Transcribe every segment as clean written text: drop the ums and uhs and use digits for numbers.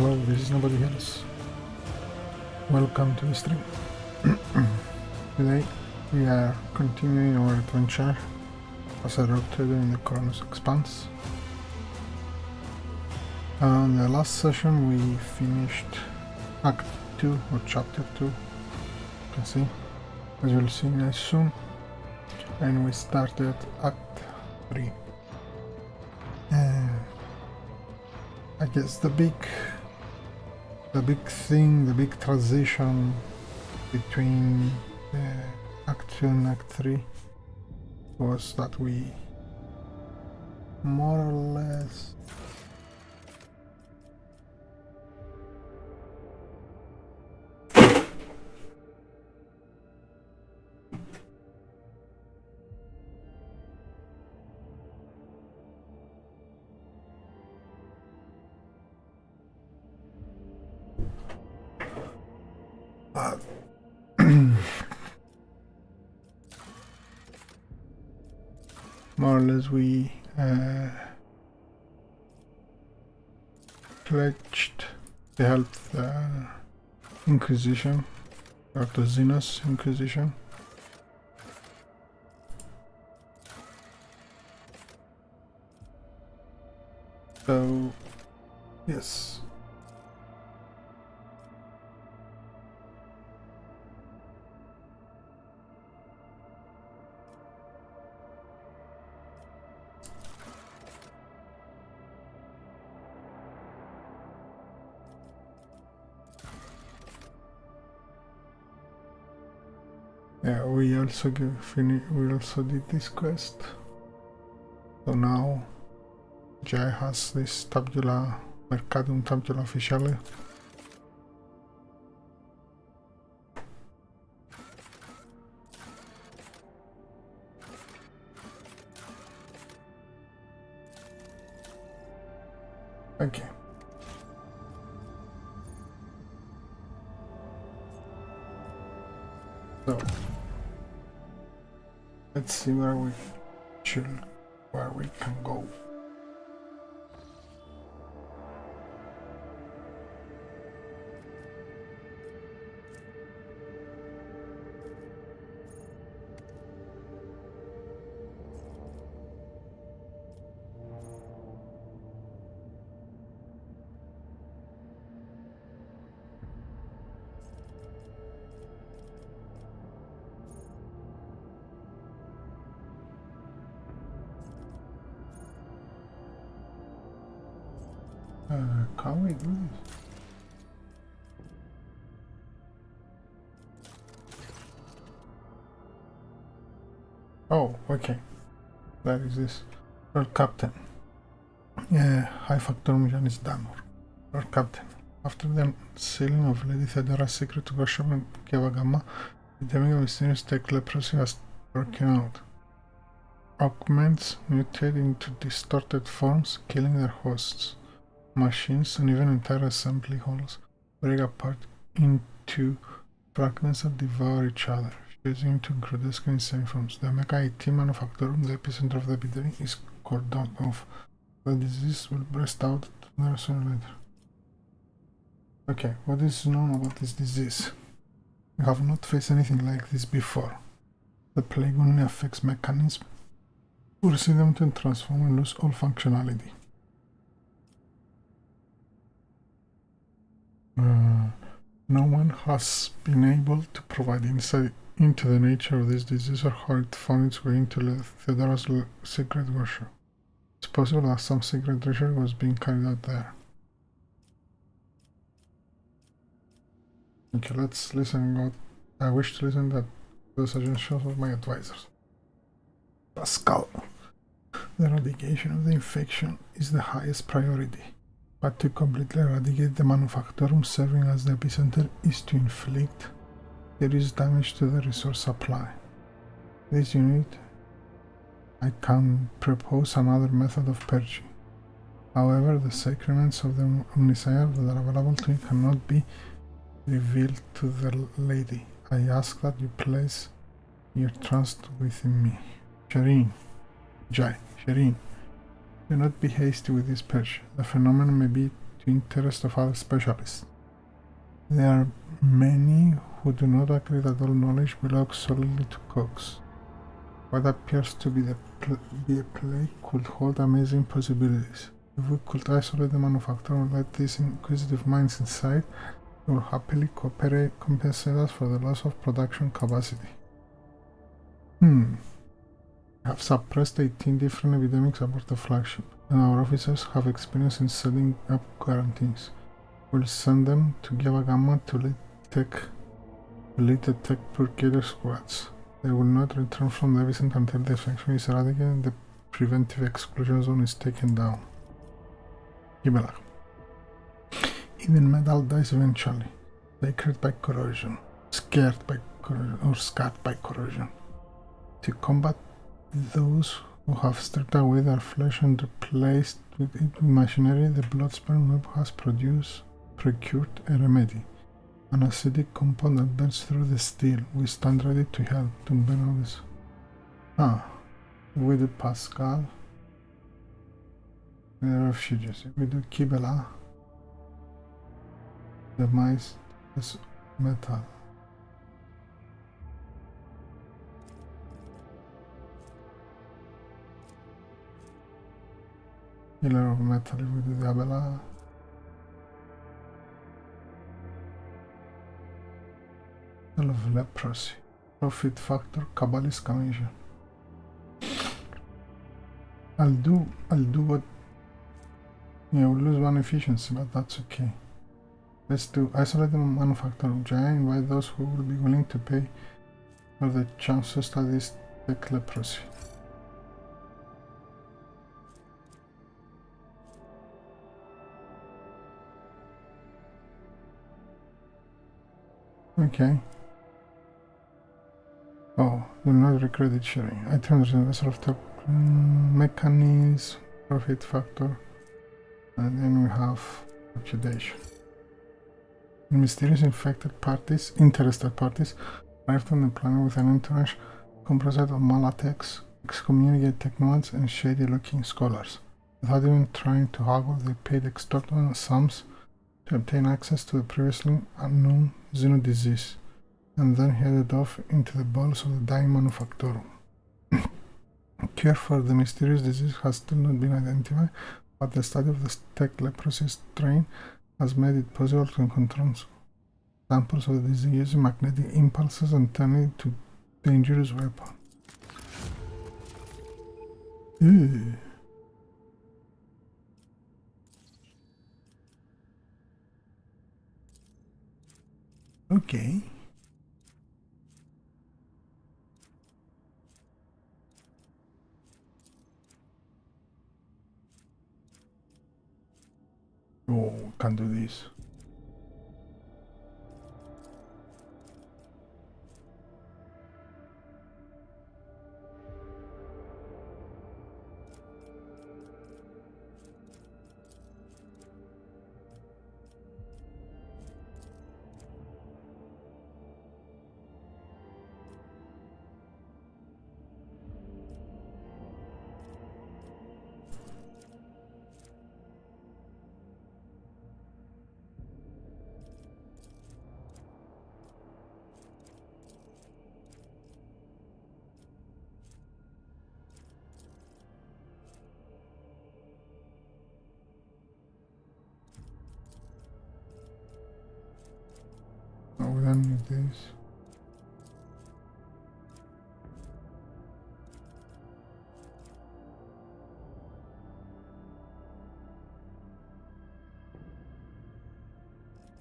Hello, this is Nobody Else. Welcome to the stream. Today we are continuing our adventure as a rogue trader in the Koronus Expanse. In the last session we finished Act 2 or Chapter 2, you can see, as you'll see soon, and we started Act 3. I guess the big transition between Act 2 and Act 3 was that we more or less we pledged to help the Inquisition, or the Xenos Inquisition. So, yes. Yeah, we also did this quest. So now Jai has this tabula Mercatum tabula officiale. Okay. So let's see where we can go. Can we do this? Oh, okay. That is this. Lord Captain. High Factorum Janis Damor. Lord Captain. After the sealing of Lady Theodora's secret worship in Kiavagama, the epidemic of mysterious tech leprosy has broken out. Augments mutate into distorted forms, killing their hosts. Machines and even entire assembly halls break apart into fragments that devour each other, fusing into grotesque and insane forms. The Mecha IT Manufactorum, the epicenter of the epidemic, is cordoned off. The disease will burst out sooner or later. Okay, what is known about this disease? We have not faced anything like this before. The plague only affects mechanisms, forcing them to transform and lose all functionality. No one has been able to provide insight into the nature of this disease or how it found its way into Theodora's secret worship. It's possible that some secret ritual was being carried out there. Okay, let's listen. I wish to listen to the suggestions of my advisors. Pascal. The eradication of the infection is the highest priority. But to completely eradicate the Manufactorum serving as the epicenter is to inflict serious damage to the resource supply. This unit, I can propose another method of purging. However, the sacraments of the Omniscient that are available to me cannot be revealed to the lady. I ask that you place your trust within me. Shireen, Jai, Shireen. Do not be hasty with this purge. The phenomenon may be to the interest of other specialists. There are many who do not agree that all knowledge belongs solely to cogs. What appears to be a plague could hold amazing possibilities. If we could isolate the manufacturer and let these inquisitive minds inside, they will happily compensate us for the loss of production capacity. We have suppressed 18 different epidemics aboard the flagship, and our officers have experience in setting up quarantines. We'll send them to give a gamma to lead the tech purgator squads. They will not return from the event until the infection is eradicated and the preventive exclusion zone is taken down. Ibelach. Even metal dies eventually, sacred by corrosion, scared by corrosion, or scarred by corrosion. To combat those who have stripped away their flesh and replaced it with machinery, the Bloodspawn web has procured a remedy. An acidic compound that burns through the steel. We stand ready to help. Don't burn all this. We do Pascal. The refugees. We do Kibela. The mice is metal. Killer of metal. We do the Abela. Of leprosy. Profit factor, Kabbalist commission. I'll do what, we'll lose one efficiency, but that's okay. Let's do isolate the manufacturer of giant, invite those who will be willing to pay for the chance to study this tech leprosy. Okay. Oh, do not regret it sharing. Items in the sort of top mechanism, profit factor, and then we have oxidation. Mysterious interested parties arrived on the planet with an entourage composed of Malatex, excommunicate technoids, and shady-looking scholars. Without even trying to haggle, they paid extortionate sums to obtain access to the previously unknown xeno disease, and then headed off into the bowels of the dying manufacturer. Cure for the mysterious disease has still not been identified, but the study of the tech leprosy strain has made it possible to control samples of the disease using magnetic impulses and turn it into a dangerous weapon. Ew. Okay. Oh, can't do this. Oh, we don't need this.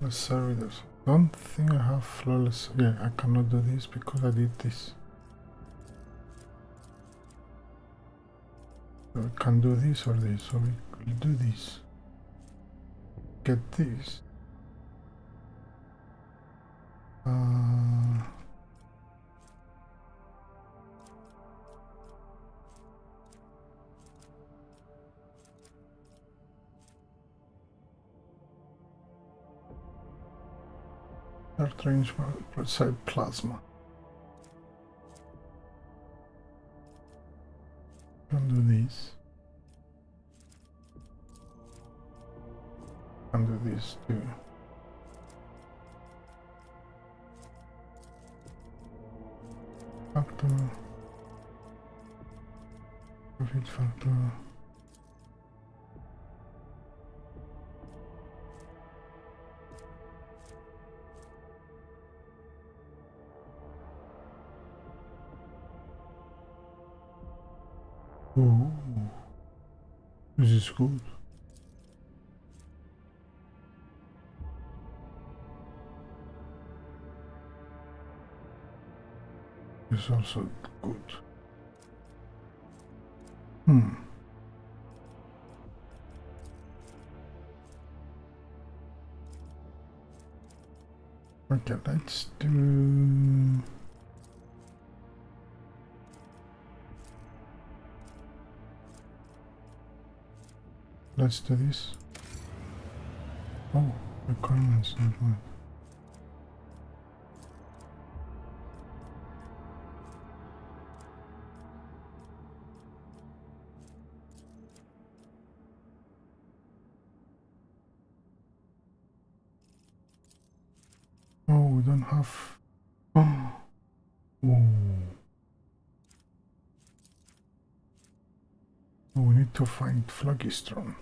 Let's servitors. Don't think I have flawless. Yeah, I cannot do this because I did this. So we can do this or this, so we will do this. Get this. Short range outside plasma. Can do this. can do this too. Factor, profit factor. Oh, this is good. It's also good. Okay, let's do. Let's do this. Oh, the Koronus Expanse. Oh, we don't have. Oh. Oh, we need to find Phlogiston.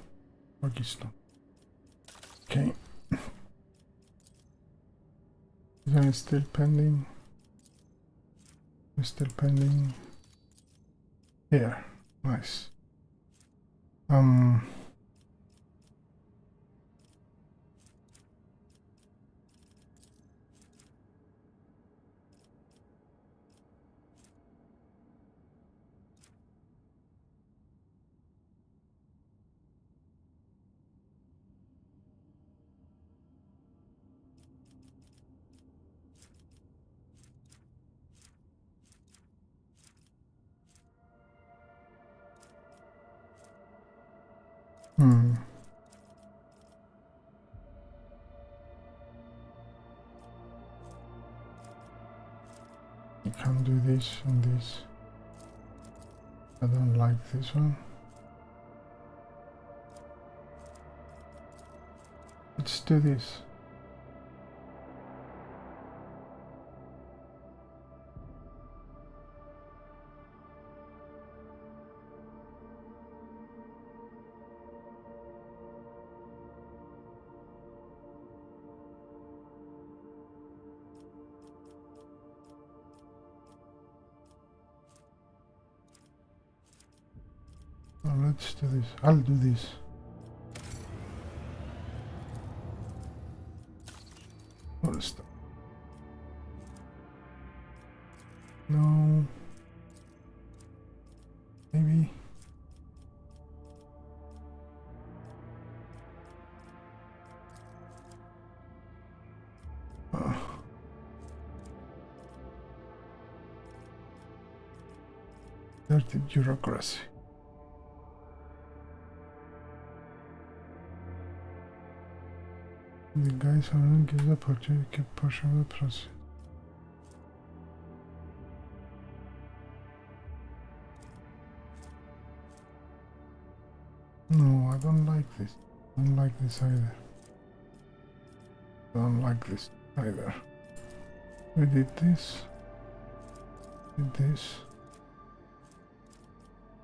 Okay. Is it still pending? It's still pending. Here. Nice. You can do this and this. I don't like this one. Let's do this. Let's do this. I'll do this. What is that? No. Maybe. Dirty bureaucracy. The guys aren't give the opportunity to keep pushing the process. No, I don't like this. I don't like this either. I don't like this either. We did this. Did this.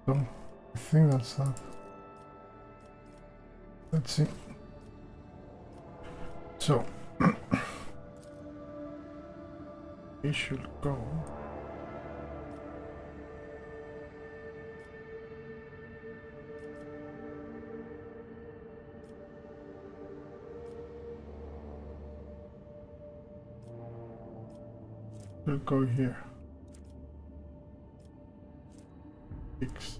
So, I think that's that. Let's see. So, we should go. We'll go here. Fix.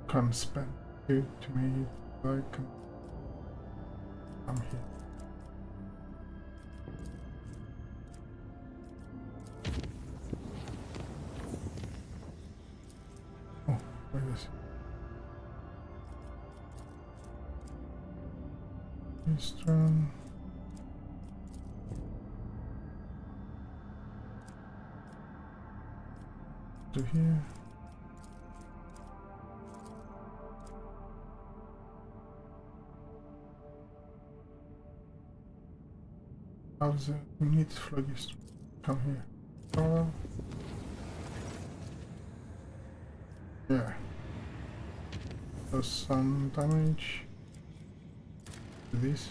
Can spend it to me if I can come here. Oh, wait a second. This turn. To here. How's the unit phlogiston? Come here. Oh. Yeah. Does some damage. This.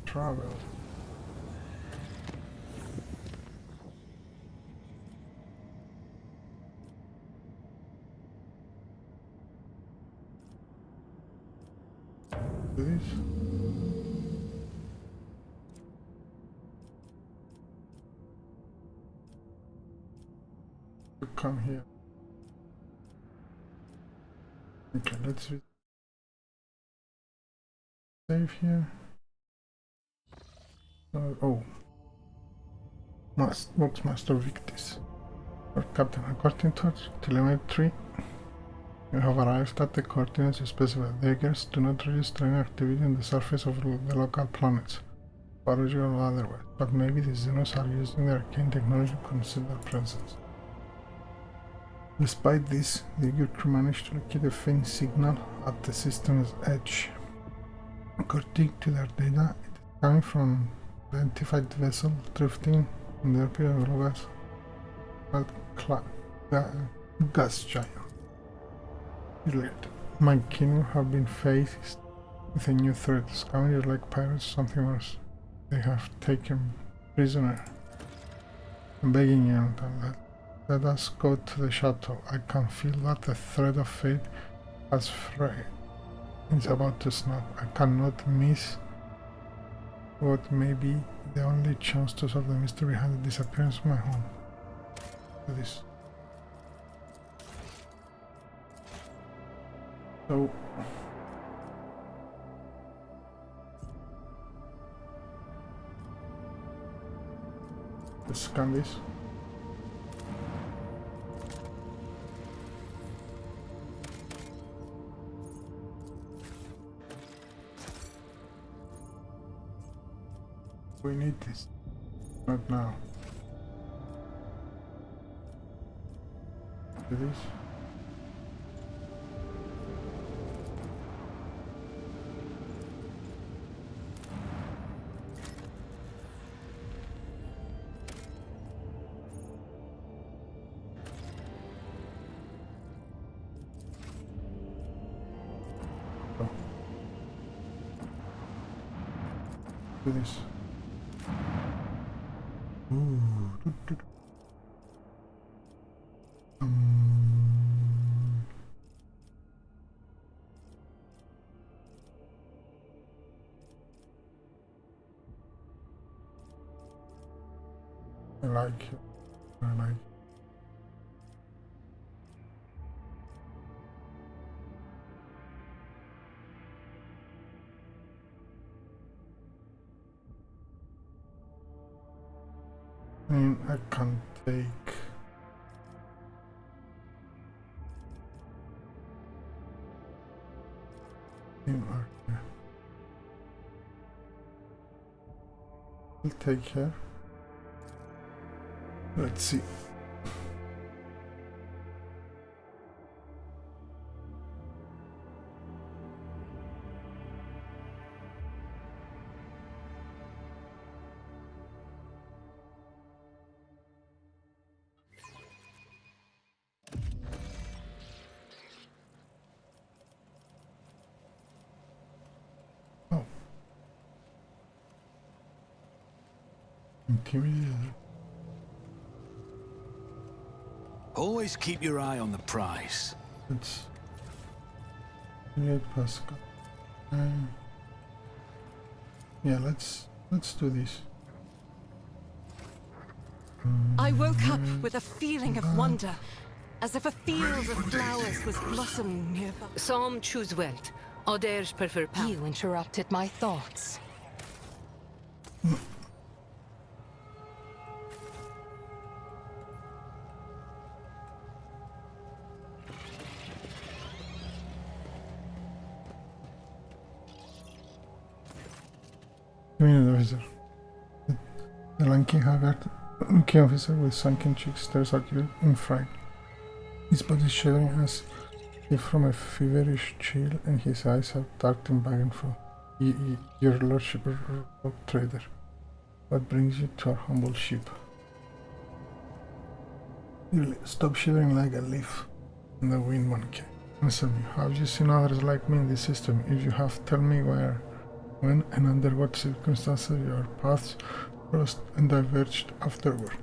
Travel. This. You come here. Okay, let's save here. Oh, Box Master Victis. Or Captain, according to telemetry, you have arrived at the coordinates you specified. The Eggers do not register any activity on the surface of the local planets, biological or otherwise, but maybe the xenos are using their arcane technology to conceal their presence. Despite this, the Egger crew managed to locate a faint signal at the system's edge. According to their data, it is coming from an identified vessel drifting in the Imperial gas giant. My kingdom have been faced with a new threat. Scavengers like pirates, something worse. They have taken prisoner. I'm begging you, let us go to the shuttle. I can feel that the thread of fate has frayed. It's about to snap. I cannot miss what may be the only chance to solve the mystery behind the disappearance of my home. Do this. So let's scan this. We need this. Not now. Do this. Oh. Do this. I like it. I like it. I can take Embark. I'll take her. Let's see. Always keep your eye on the prize. It's 8 Pascal. Yeah, let's do this. I woke up with a feeling of wonder, as if a field of flowers was blossoming nearby. Some choose wealth, others prefer power. You interrupted my thoughts. Community officer. The lanky, haggard looking officer with sunken cheeks stares at you in fright. His body shivering as if from a feverish chill, and his eyes are darting back and forth. Your lordship, rogue trader. What brings you to our humble ship? Really, stop shivering like a leaf in the wind, monkey. Answer me, have you seen others like me in this system? If you have, tell me where, when, and under what circumstances your paths crossed and diverged afterward.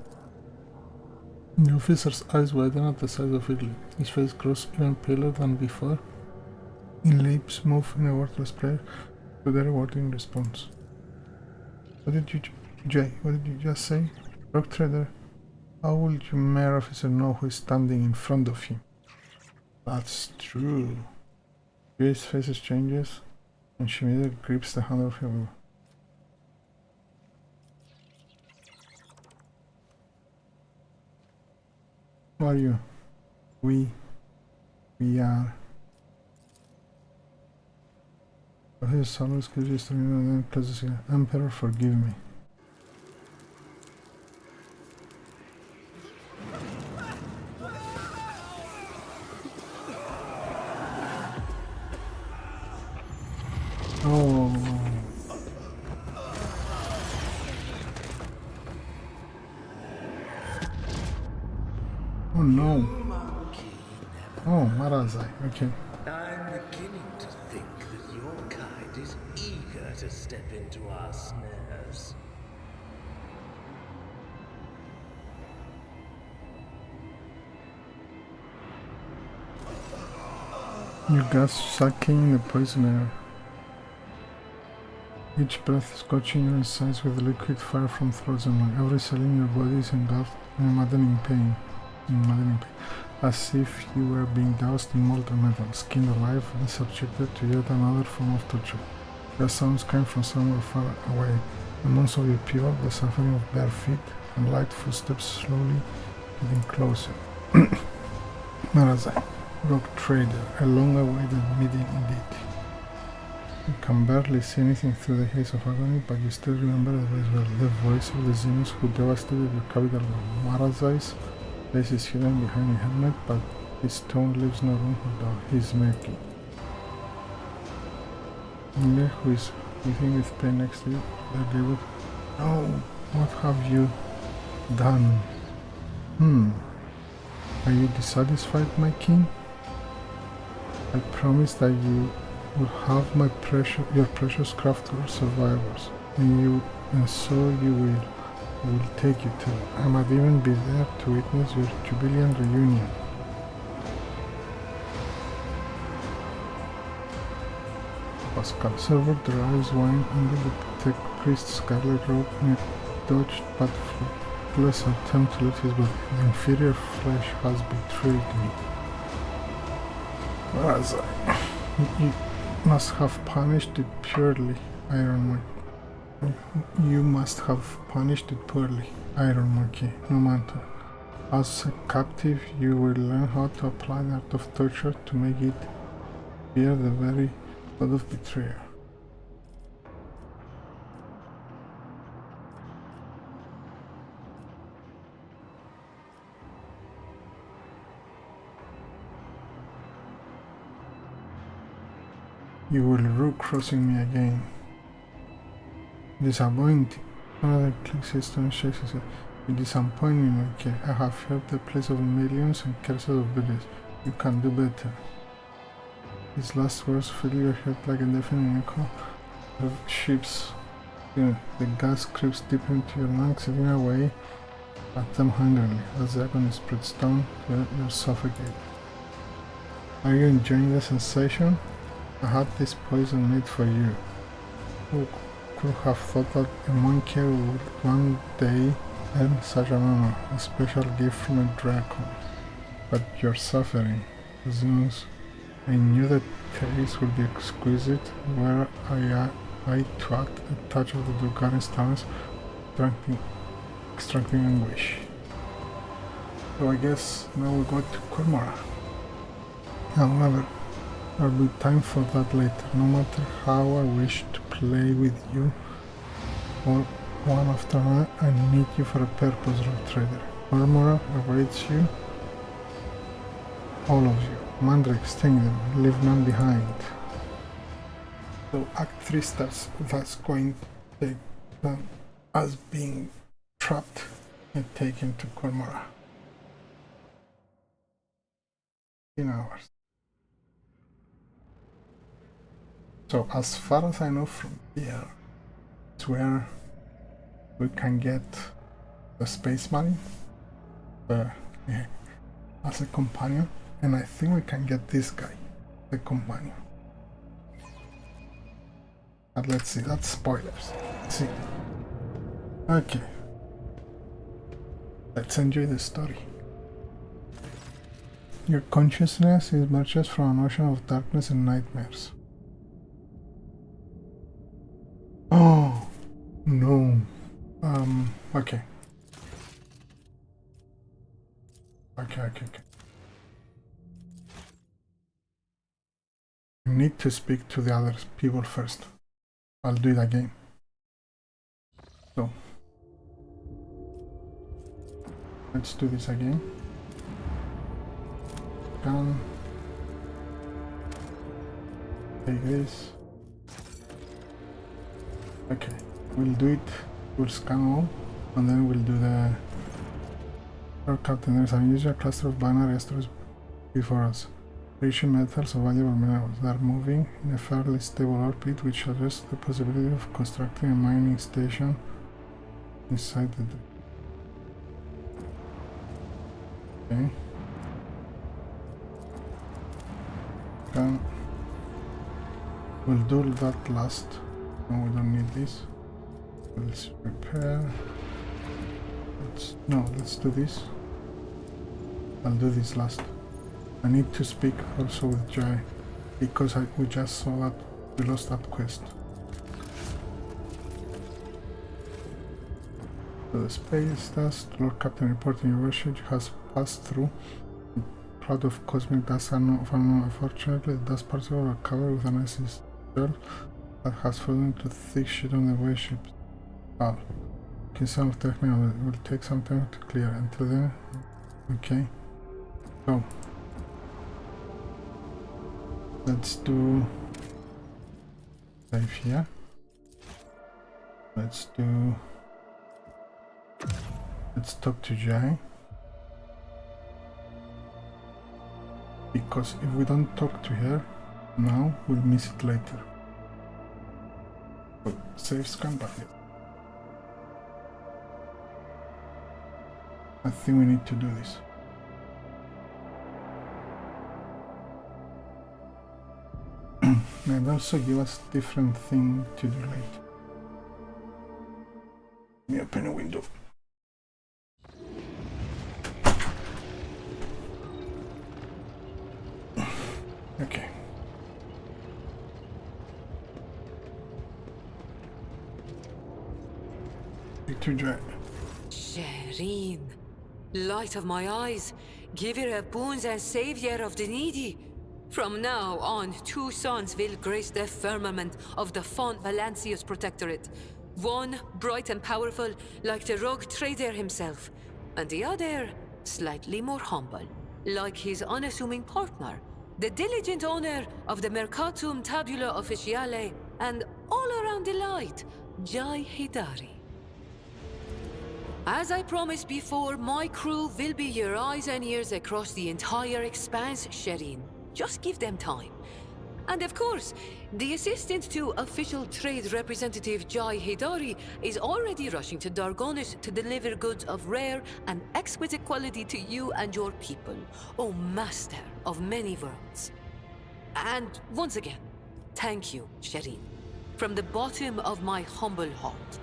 The officer's eyes widened at the sight of Italy. His face grew even paler than before. His lips moved in a wordless prayer to the rewarding response. What did you just say? Rogue trader, how will your mayor officer know who is standing in front of him? That's true. Jay's face changes, and she immediately grips the hand of him. Who are you? We are. His son gives you strength and then places here. Emperor, forgive me. Oh. Oh no. Oh, Marazai, okay. I'm beginning to think that your kind is eager to step into our snares. You guys sucking the poison air. Each breath scorching your insides with liquid fire from throats and lung. Every cell in your body is engulfed in maddening pain. As if you were being doused in molten metal, skinned alive and subjected to yet another form of torture. The sounds came from somewhere far away. The moans of your people, the suffering of bare feet, and light footsteps slowly getting closer. Marazai, rogue trader, a long-awaited meeting indeed. You can barely see anything through the haze of agony, but you still remember the voice well. The voice of the xenos who devastated your capital. Marazai's face is hidden behind a helmet, but his tone leaves no room for doubt. He's making. Miller, who is breathing with pain next to you, no, what have you done? Are you dissatisfied, my king? I promised that you would have your precious craft survivors, and so you will. I will take you to. I might even be there to witness your jubilant reunion. Pascal served the rice wine under the tech priest's scarlet robe in a dodged but fruitless attempt to lift his body. The inferior flesh has betrayed me. As you must have punished it purely, Iron Marquis. You must have punished it poorly, Iron Marquis, no matter. As a captive, you will learn how to apply the art of torture to make it bear the very thought of betrayal. You will rue crossing me again. Disappointing. Another clicks his stone, shakes his head. You disappoint me, Marquis. I have helped the place of millions and curses of billions. You can do better. His last words fill your head like a deafening echo of ships. The gas creeps deep into your lungs, eating away at them hungrily as the agony spreads down to your suffocate. Are you enjoying the sensation? I had this poison made for you. Who could have thought that a monkey would one day earn such an honor, a special gift from a dragon? But you're suffering, xenos. I knew the taste would be exquisite, were I to act a touch of the Dulgarian stars, extracting anguish. So I guess now we go to Kormora. However, there will be time for that later. No matter how I wish to play with you, or one after another, I need you for a purpose, rogue trader. Kormora awaits you, all of you. Mandrake, sting them, leave none behind. So Act 3 starts with us going to us being trapped and taken to Cormora. In hours. So as far as I know from here, it's where we can get the Space Marine as a companion, and I think we can get this guy, the companion. But let's see, that's spoilers. Let's see. Okay. Let's enjoy the story. Your consciousness emerges from an ocean of darkness and nightmares. Oh no. Okay. Okay. I need to speak to the other people first. I'll do it again. So let's do this again. Can take this. Okay, we'll do it. We'll scan all, and then we'll do the. Our captain, there's an unusual cluster of binary asteroids before us. Rich in metals or valuable minerals. They are moving in a fairly stable orbit, which suggests the possibility of constructing a mining station inside the. Okay. We'll do that last. No, we don't need this. Let's repair. Let's do this. I'll do this last. I need to speak also with Jai, because we just saw that we lost that quest. So the space dust, Lord Captain reporting your worship has passed through a cloud of cosmic dust. Unfortunately, the dust particles are covered with an acid gel that has fallen into thick shit on the warship. Wow. Okay, some technical will take some time to clear. Until then, okay. So let's do save here. Let's talk to Jai, because if we don't talk to her now, we'll miss it later. But save scan back here. I think we need to do this. And also give us different thing to do later. Let me open a window. Okay. Victor Jack. Shireen, light of my eyes, giver of boons and savior of the needy. From now on, two sons will grace the firmament of the Font Valancius Protectorate. One bright and powerful, like the rogue trader himself, and the other slightly more humble, like his unassuming partner, the diligent owner of the Mercatum Tabula Officiale, and all around delight, Jai Hidari. As I promised before, my crew will be your eyes and ears across the entire expanse, Shireen. Just give them time. And of course, the assistant to official trade representative Jai Hidari is already rushing to Dargonis to deliver goods of rare and exquisite quality to you and your people, O master of many worlds. And once again, thank you, Shireen, from the bottom of my humble heart.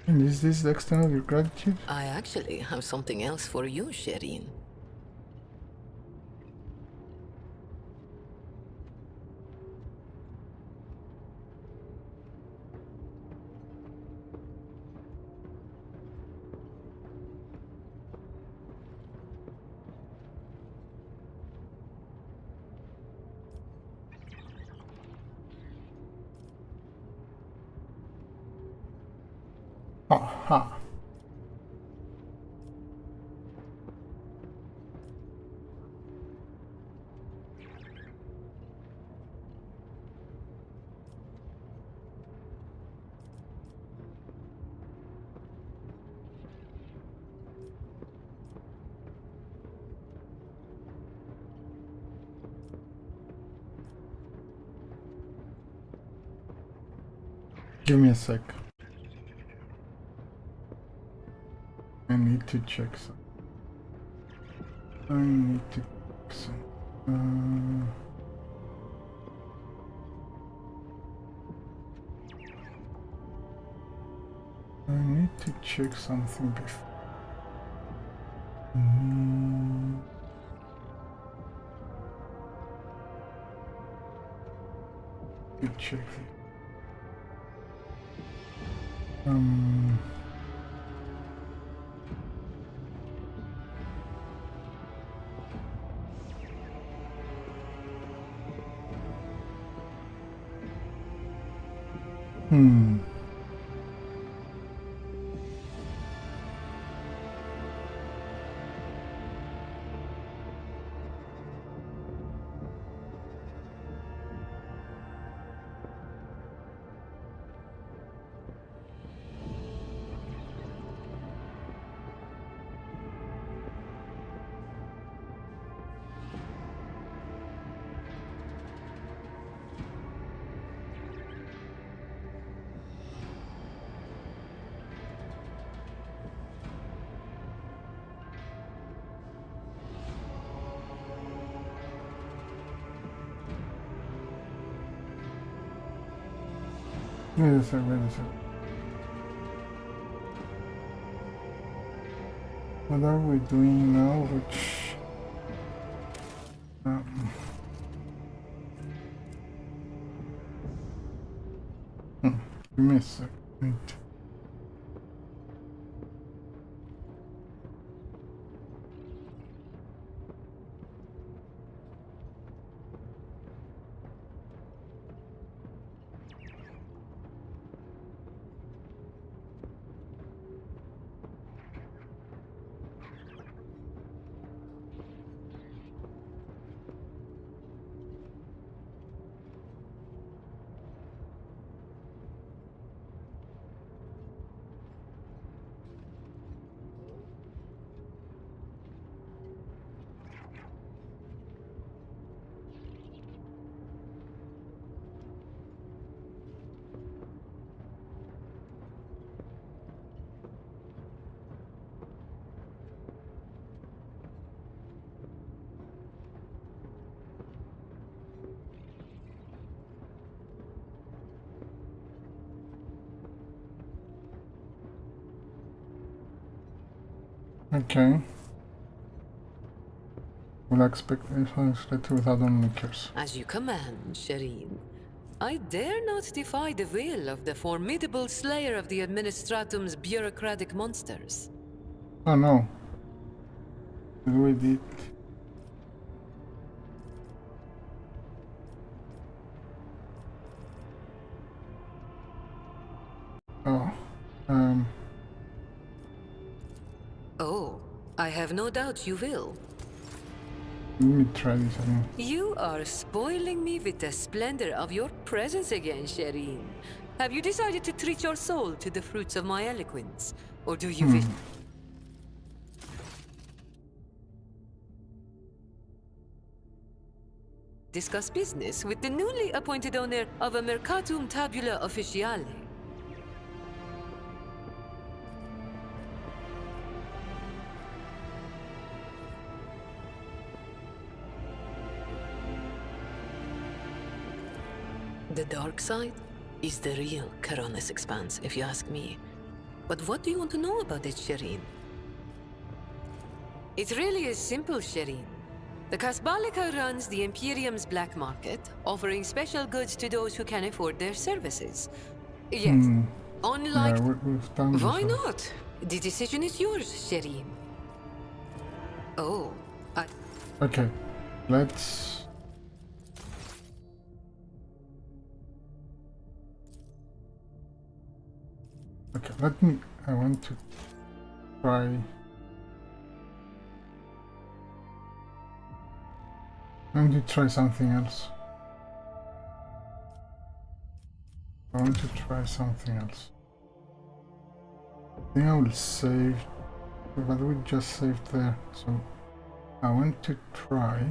And is this the extent of your gratitude? I actually have something else for you, Shireen. Aha. Give me a sec. I need to check some. I need to check some. I need to check something before. To check this. Wait a second, wait a second. What are we doing now? Which... give me a second. Okay. Will I expect letter without onlookers? As you command, Shireen. I dare not defy the will of the formidable slayer of the Administratum's bureaucratic monsters. Oh no. We did. Oh. Oh, I have no doubt you will. Let me try this again. You are spoiling me with the splendor of your presence again, Shireen. Have you decided to treat your soul to the fruits of my eloquence? Or do you wish... discuss business with the newly appointed owner of a Mercatum Tabula Officiale? The dark side is the real Koronus Expanse, if you ask me. But what do you want to know about it, Shireen? It really is simple, Shireen. The Kasbalika runs the Imperium's black market, offering special goods to those who can afford their services. Yet, unlike... Yeah, we've done this. Why not? The decision is yours, Shireen. Oh, Okay, let's... Okay, I want to try... I'm going to try something else. I want to try something else. I think I will save, but we just saved there, so I want to try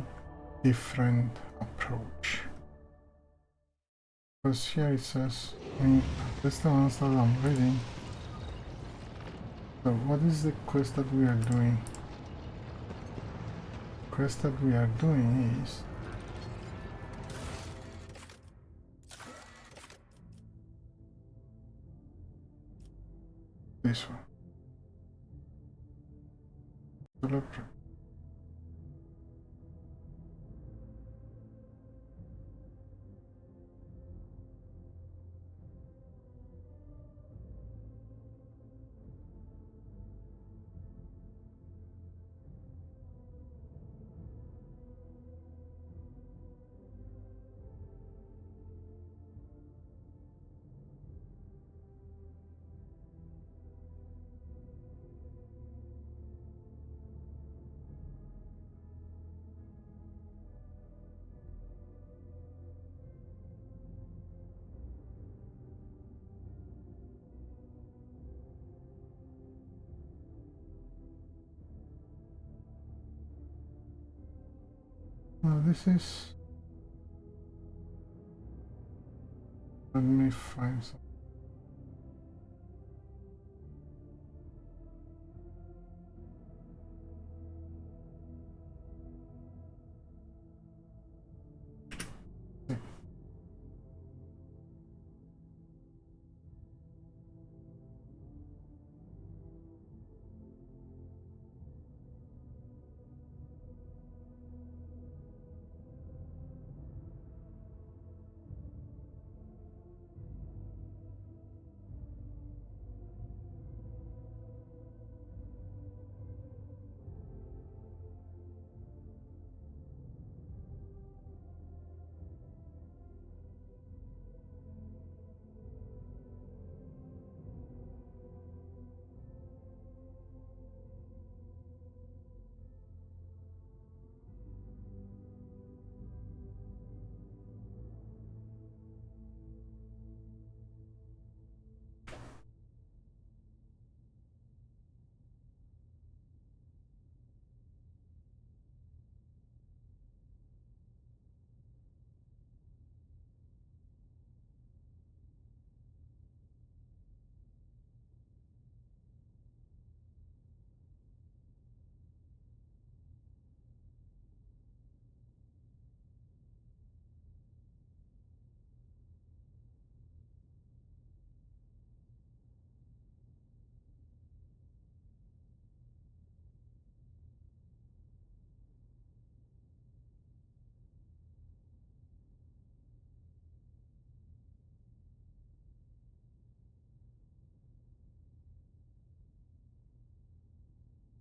different approach. Because here it says, that's the ones that I'm reading. So what is the quest that we are doing? The quest that we are doing is this one. This is... Let me find some.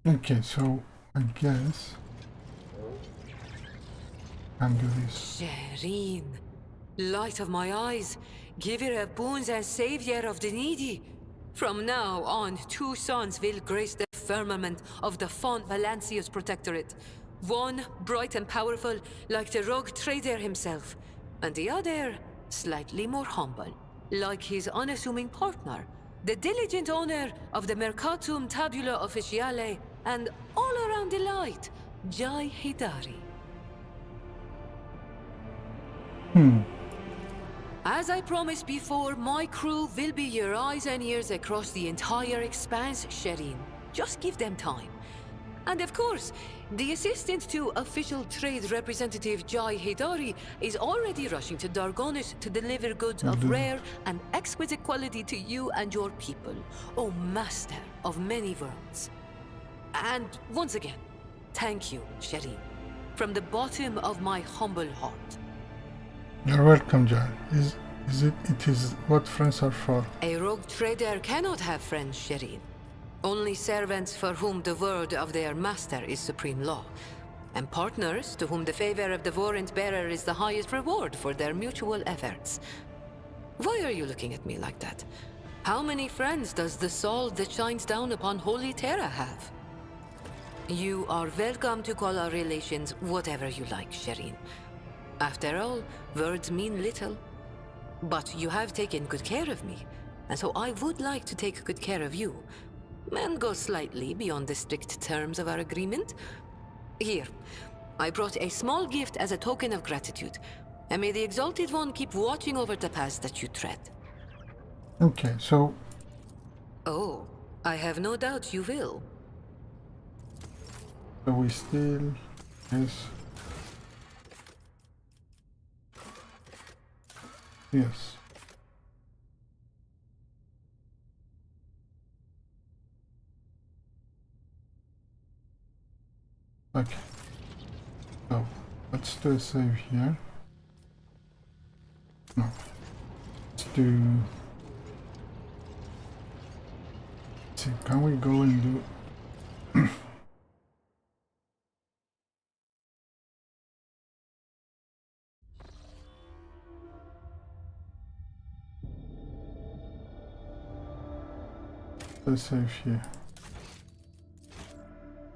Okay, so I guess I can do this. Shireen, light of my eyes, giver of boons and savior of the needy. From now on, two sons will grace the firmament of the Font Valancius Protectorate. One bright and powerful, like the rogue trader himself, and the other slightly more humble, like his unassuming partner, the diligent owner of the Mercatum Tabula Officiale, and all around delight, Jai Hidari. As I promised before, my crew will be your eyes and ears across the entire expanse, Shireen. Just give them time. And of course, the assistant to official trade representative Jai Hidari is already rushing to Dargonis to deliver goods of rare and exquisite quality to you and your people, O master of many worlds. And once again, thank you, Sheri, from the bottom of my humble heart. You're welcome, John. It is what friends are for. A rogue trader cannot have friends, Sheri. Only servants for whom the word of their master is supreme law, and partners to whom the favor of the warrant bearer is the highest reward for their mutual efforts. Why are you looking at me like that? How many friends does the soul that shines down upon Holy Terra have? You are welcome to call our relations whatever you like, Shireen. After all, words mean little. But you have taken good care of me, and so I would like to take good care of you, and go slightly beyond the strict terms of our agreement. Here, I brought a small gift as a token of gratitude, and may the Exalted One keep watching over the paths that you tread. Okay, so... Oh, I have no doubt you will. So we still... Yes. Yes. Okay. So, let's do a save here. No. Let's do... Let's see, can we go and do... Let's save here.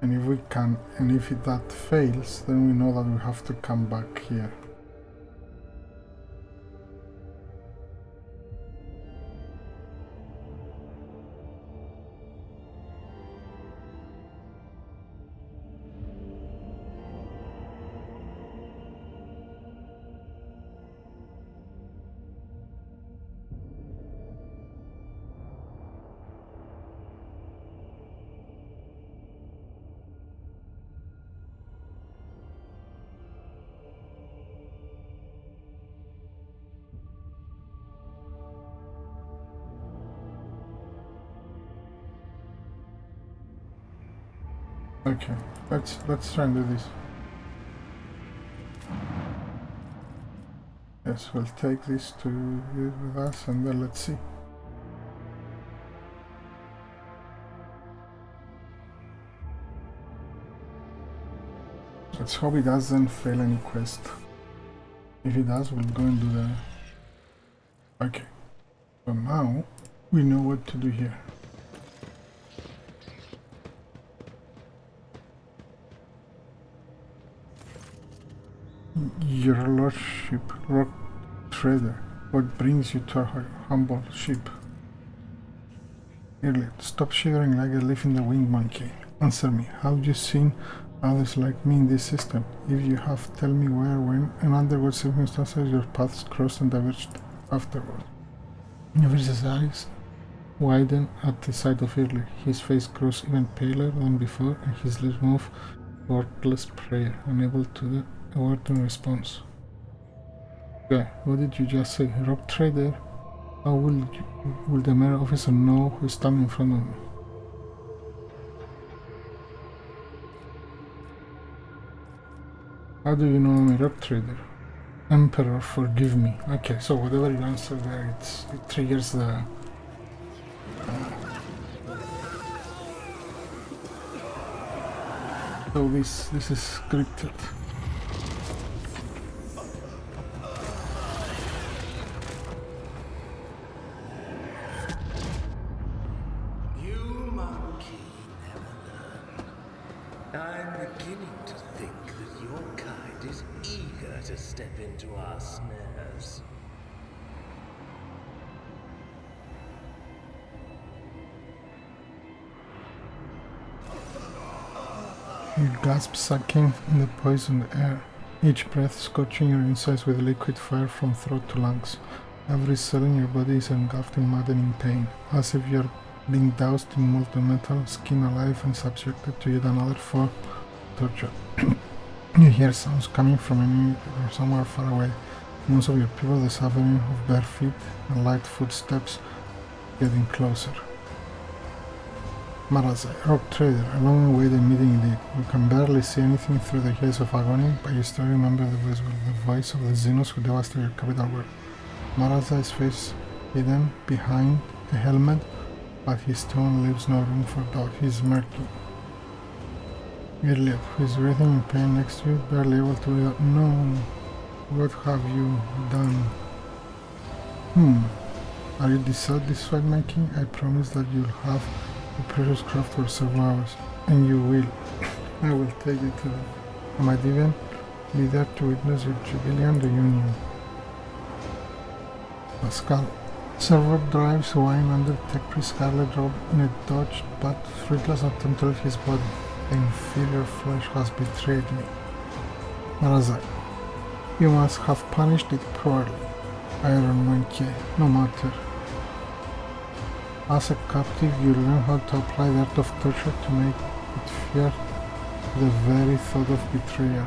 And if we can, and if that fails, then we know that we have to come back here. Okay, let's try and do this. Yes, we'll take this to with us, and then let's see. Let's hope he doesn't fail any quest. If he does, we'll go and do the... Okay. So now we know what to do here. Your lordship, rock trader, what brings you to our humble ship? Earlier, stop shivering like a leaf in the wind, monkey. Answer me, have you seen others like me in this system? If you have, tell me where, when, and under what circumstances your paths crossed and diverged afterward. Nevis's eyes widen at the sight of Earlier. His face grows even paler than before, and his lips move wordless prayer, unable to do a word in response. Okay, what did you just say? Rock trader? How will the mayor officer know who's standing in front of me? How do you know I'm a rock trader? Emperor, forgive me. Okay, so whatever you answer there, it triggers the... So this is scripted. You monkey never learn. I'm beginning to think that your kind is eager to step into our snares. You gasp, sucking in the poisoned air, each breath scorching your insides with liquid fire from throat to lungs. Every cell in your body is engulfed in maddening pain, as if you're being doused in molten metal, skinned alive and subjected to yet another form of torture. You hear sounds coming from somewhere far away. Most of your people, the suffering of bare feet and light footsteps getting closer. Marazai, rock trader, a long awaited meeting indeed. You can barely see anything through the haze of agony, but you still remember the voice of the xenos who devastated your capital world. Marazai's face hidden behind a helmet, but his tone leaves no room for doubt. He's murky. Irliet, who is breathing in pain next to you, barely able to breathe out. No, what have you done? Are you dissatisfied, my king? I promise that you'll have the precious craft for several hours, and you will. I will take you to them. I might even be there to witness your jubilant reunion. Pascal. Server drives wine under tech-priest scarlet robe in a dodged but fruitless attempt to leave his body. The inferior flesh has betrayed me. Marazai. You must have punished it poorly. Iron Monkey, no matter. As a captive, you learn how to apply the art of torture to make it fear the very thought of betrayal.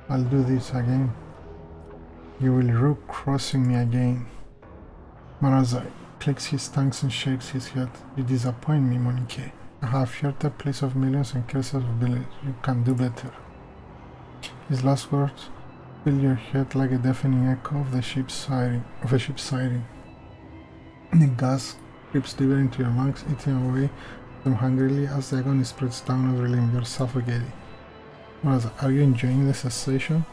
I'll do this again. You will rue crossing me again. Marazai clicks his tongue and shakes his head. You disappoint me, Monique. I have feared the place of millions and curses of billions. You can do better. His last words fill your head like a deafening echo of a ship's siren. The gas creeps deeper into your lungs, eating away them hungrily as the agony spreads down every limb. You're suffocating. Marazai, are you enjoying the sensation?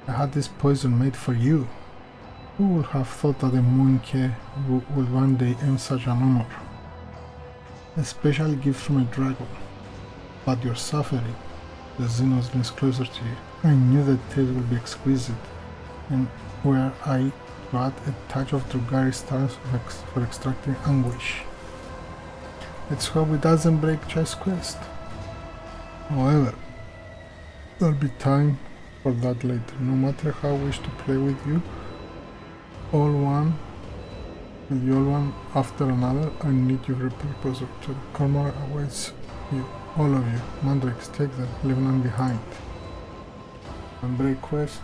I had this poison made for you. Who would have thought that a monkey would one day earn such an honor? A special gift from a dragon. But you're suffering. The xenos leans closer to you. I knew the taste would be exquisite, and were I to add a touch of Drugari stars for extracting anguish. Let's hope it doesn't break Chai's quest. However, there'll be time for that later. No matter how I wish to play with you, all one after another, I need your purpose. To the corner awaits you, all of you. Mandrakes, take them, leave none behind. And break quest.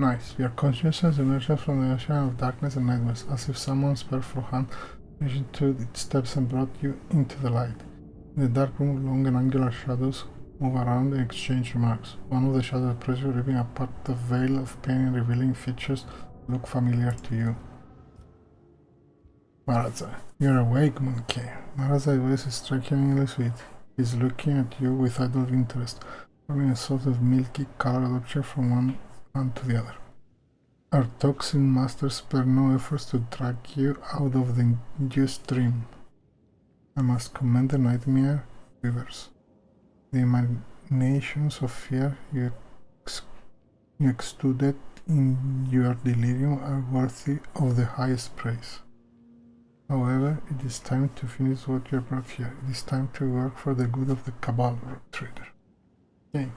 Nice. Your consciousness emerges from the ocean of darkness and nightmares, as if someone's powerful hand reached into its steps and brought you into the light. In the dark room, long and angular shadows move around and exchange remarks. One of the shadows approaches you, ripping apart the veil of pain and revealing features that look familiar to you. Marazai. You're awake, monkey. Marazai's voice is strikingly sweet. He's looking at you with idle interest, forming a sort of milky colored object from one hand to the other. Our toxin masters spare no efforts to drag you out of the induced dream. I must commend the nightmare weavers. The emanations of fear you exuded in your delirium are worthy of the highest praise. However, it is time to finish what you brought here. It is time to work for the good of the Cabal, Rock Trader. Okay.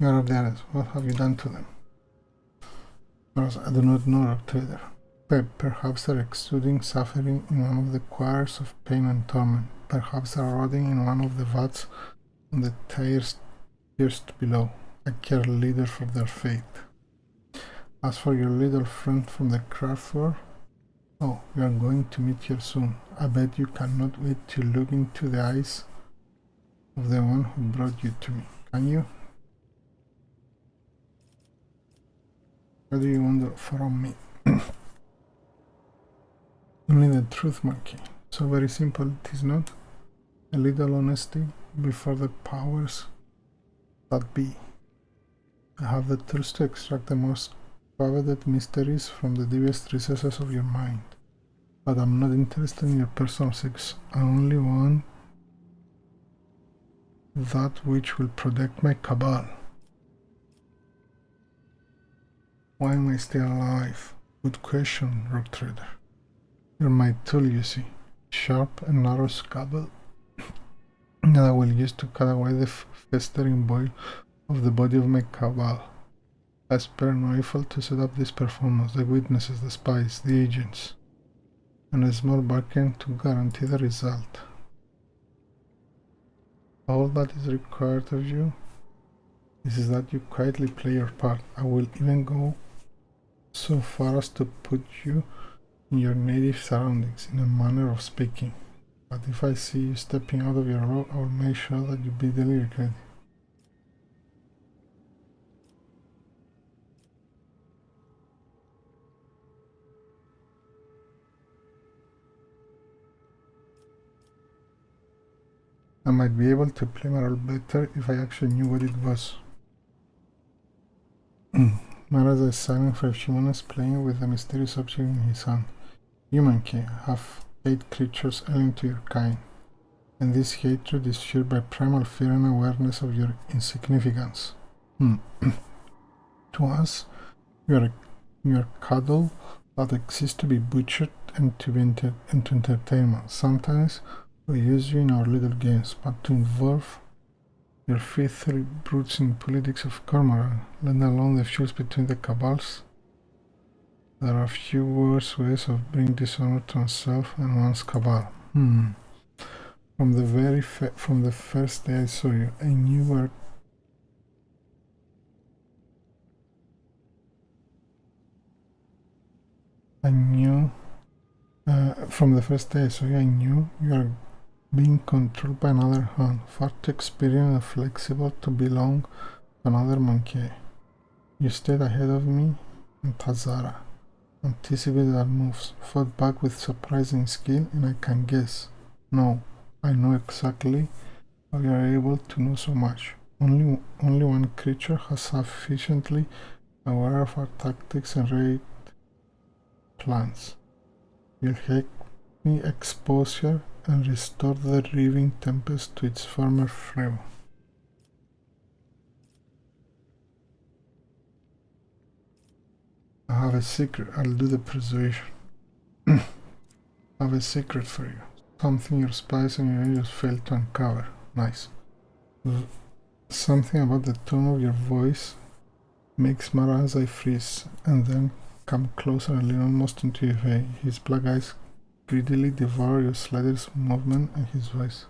Guard of the Ares, what have you done to them? I do not know, Rock Trader. Perhaps they're exuding suffering in one of the choirs of pain and torment. Perhaps they're rotting in one of the vats on the tiers below. I care little for their fate. As for your little friend from the craft floor, oh, we are going to meet here soon. I bet you cannot wait to look into the eyes of the one who brought you to me. Can you? What do you want from me? Only the truth, monkey. So very simple it is not. A little honesty before the powers that be. I have the tools to extract the most coveted mysteries from the deepest recesses of your mind. But I'm not interested in your personal secrets. I only want that which will protect my cabal. Why am I still alive? Good question, Rock Trader. You're my tool, you see. Sharp and narrow scalpel that I will use to cut away the festering boil of the body of my cabal. I spare no effort to set up this performance, the witnesses, the spies, the agents, and a small bargain to guarantee the result. All that is required of you is that you quietly play your part. I will even go so far as to put you in your native surroundings, in a manner of speaking. But if I see you stepping out of your role, I will make sure that you bitterly regret it. I might be able to play my role better if I actually knew what it was. Maras is silent for a few minutes, playing with the mysterious object in his hand. Human king, have hate creatures alien to your kind, and this hatred is fueled by primal fear and awareness of your insignificance. To us, we are mere cattle that exist to be butchered and to entertainment. Sometimes we use you in our little games, but to involve your filthy brutes in politics of Cormoran, let alone the feuds between the cabals. There are few worse ways of bringing dishonor to oneself and one's cabal. From the first day I saw you, I knew where from the first day I saw you, I knew you are being controlled by another hand, far too experienced and flexible to belong to another monkey. You stayed ahead of me and Tazara, anticipated our moves, fought back with surprising skill, and I can guess. No, I know exactly how you are able to know so much. Only one creature has sufficiently aware of our tactics and raid plans. You'll help me expose her and restore the riving tempest to its former flow. I have a secret. I'll do the persuasion. I have a secret for you. Something your spies and your angels failed to uncover. Nice. Something about the tone of your voice makes Marazai freeze and then come closer and lean almost into your face. His black eyes greedily devour your slightest movement and his voice.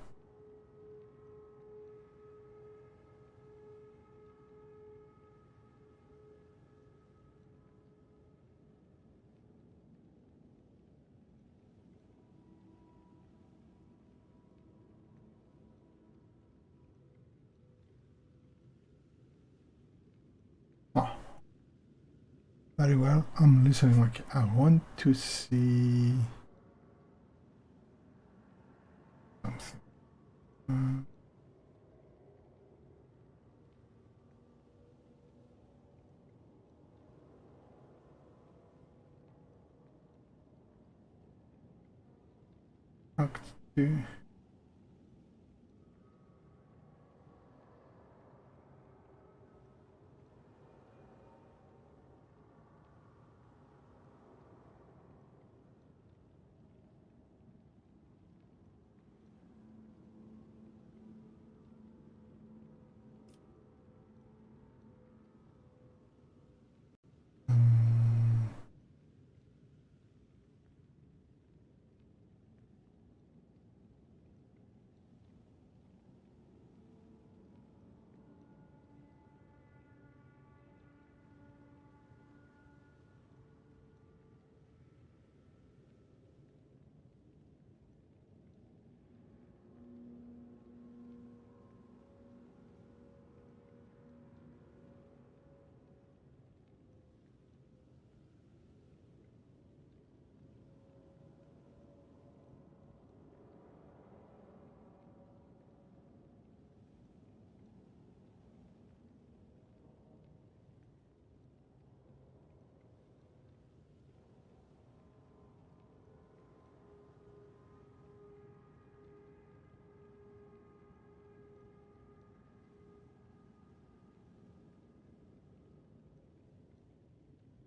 Ah, very well, I'm listening. Okay, I want to see something. Act 2.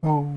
Oh.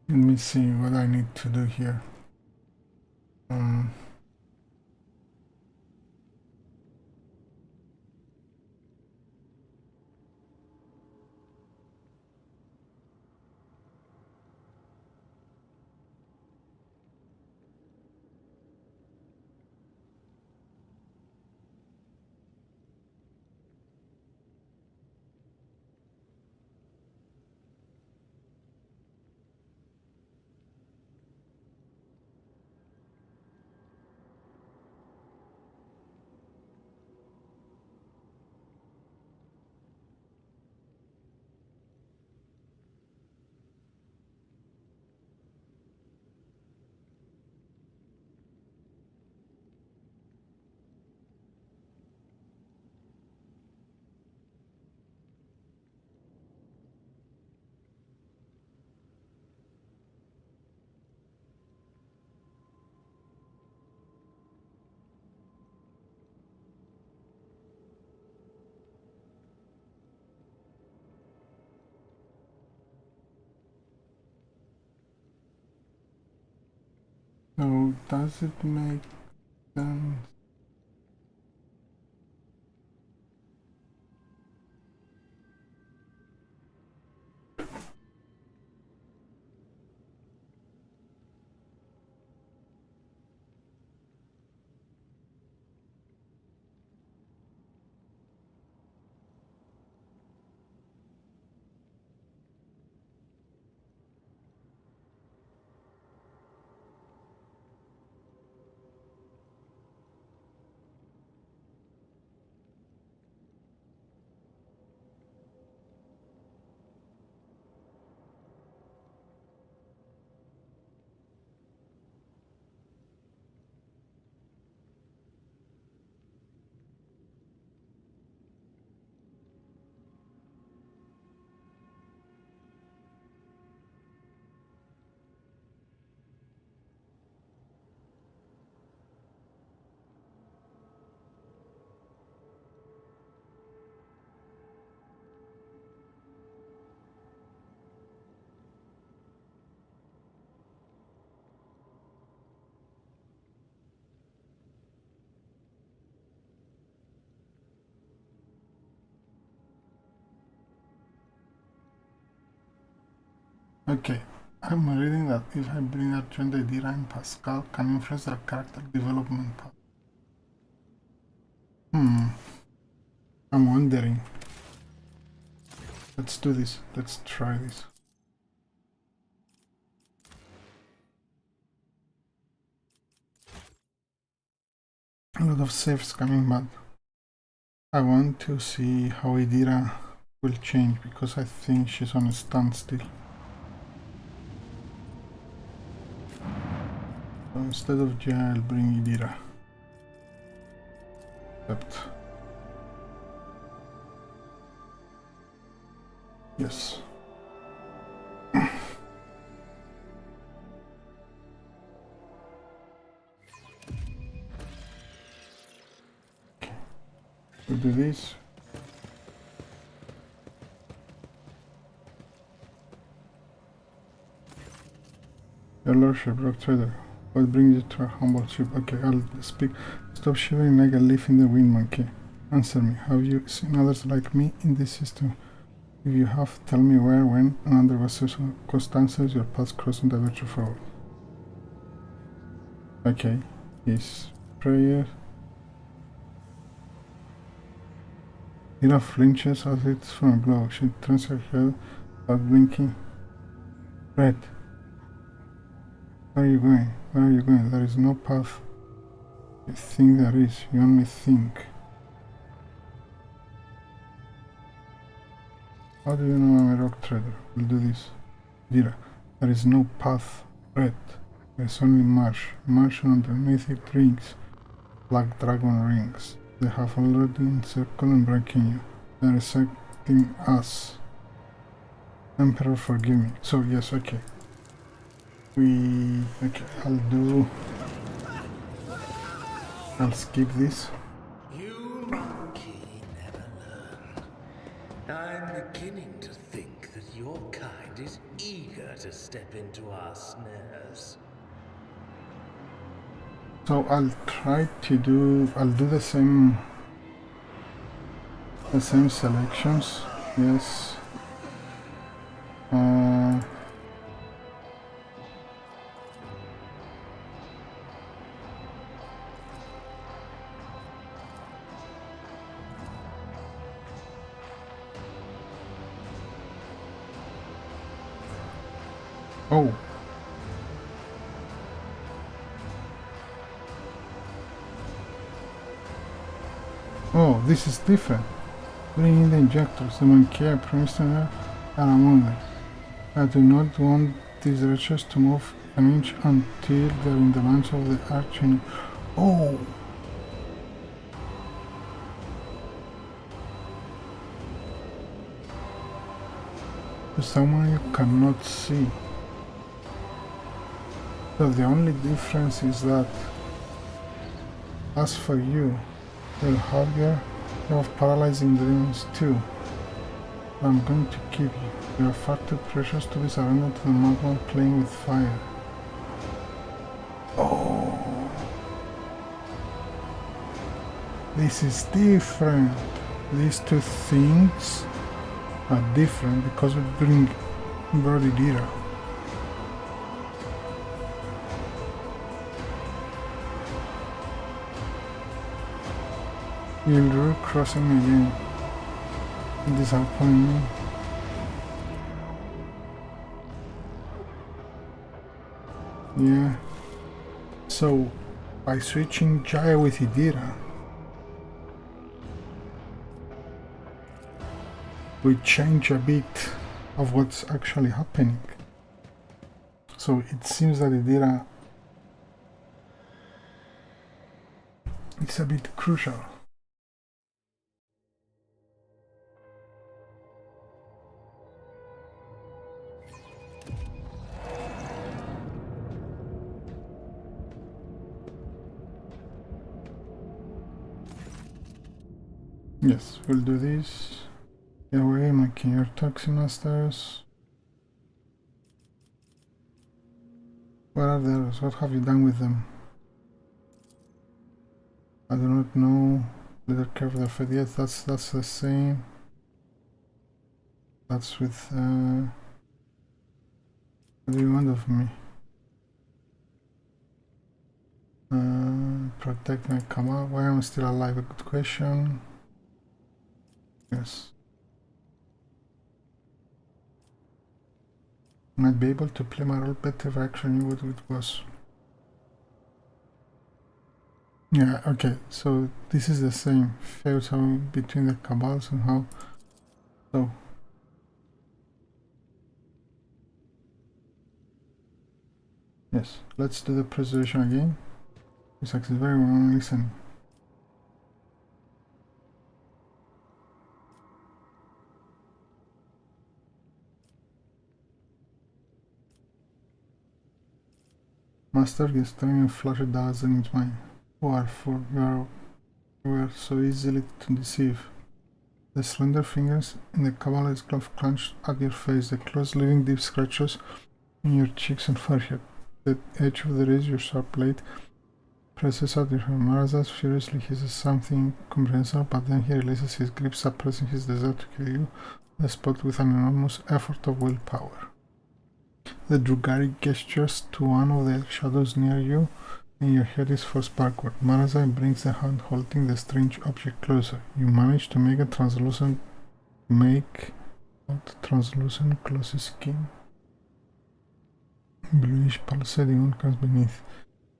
Let me see what I need to do here. So does it make sense? Okay, I'm reading that if I bring a trend idea in Pascal can influence their character development path. I'm wondering. Let's do this. Let's try this. A lot of saves coming, but I want to see how Idira will change because I think she's on a standstill. So instead of Jaya, I'll bring Idira. Except... yes. We'll do this. Your Lordship, Rock Trader, what brings you to our humble ship? Okay, I'll speak. Stop shivering like a leaf in the wind, monkey. Answer me. Have you seen others like me in this system? If you have, tell me where, when, and under what circumstances your paths cross and divert you forward. Okay, his prayer. Hira flinches as it's from a blow. She turns her head without blinking. Red. Where are you going? Where are you going? There is no path. You think there is. You only think. How do you know I'm a rock trader? We'll do this. Dira, there is no path. Red. There is only marsh. Marsh and underneath it rings. Black dragon rings. They have already encircled and breaking you. They are resecting us. Emperor, forgive me. So yes, okay. Okay, I'll skip this. You monkey never learn. I'm beginning to think that your kind is eager to step into our snares. So I'll do the same selections. Yes. Oh. Oh, this is different. Bring in the injectors. The monkey I promised her are among them. I do not want these wretches to move an inch until they're in the hands of the arching. Oh! Someone you cannot see. So the only difference is that, as for you, you'll have you have paralyzing dreams too. I'm going to keep you. You are far too precious to be surrendered to the madman playing with fire. Oh, this is different. These two things are different because we bring Brody Dira. You're crossing again. Disappoint me. Yeah. So by switching Jaya with Idira, we change a bit of what's actually happening. So it seems that Idira is a bit crucial. Yes, we'll do this. Get away, making your Toximasters. Where are those? What have you done with them? I do not know. Little care for the fed. Yes, that's the same. That's with what do you want of me? Protect my Kamal. Why am I still alive? A good question. Yes. Might be able to play my role better if I actually knew what it was. Yeah, okay, so this is the same. Fails between the cabals and how. So. Yes, let's do the preservation again. This is very well listening. Master gets time and flash a dozen into mine. War for your You were so easily to deceive. The slender fingers in the cavalier's glove clenched at your face, the claws leaving deep scratches in your cheeks and forehead. The edge of the razor, your sharp blade, presses at your hand. Marazas furiously hisses something incomprehensible, but then he releases his grip, suppressing his desire to kill you on the spot with an enormous effort of willpower. The Drugari gestures to one of the shadows near you, and your head is forced backward. Marazai brings the hand holding the strange object closer. You manage to make out translucent glossy skin. Bluish pulsating organs beneath.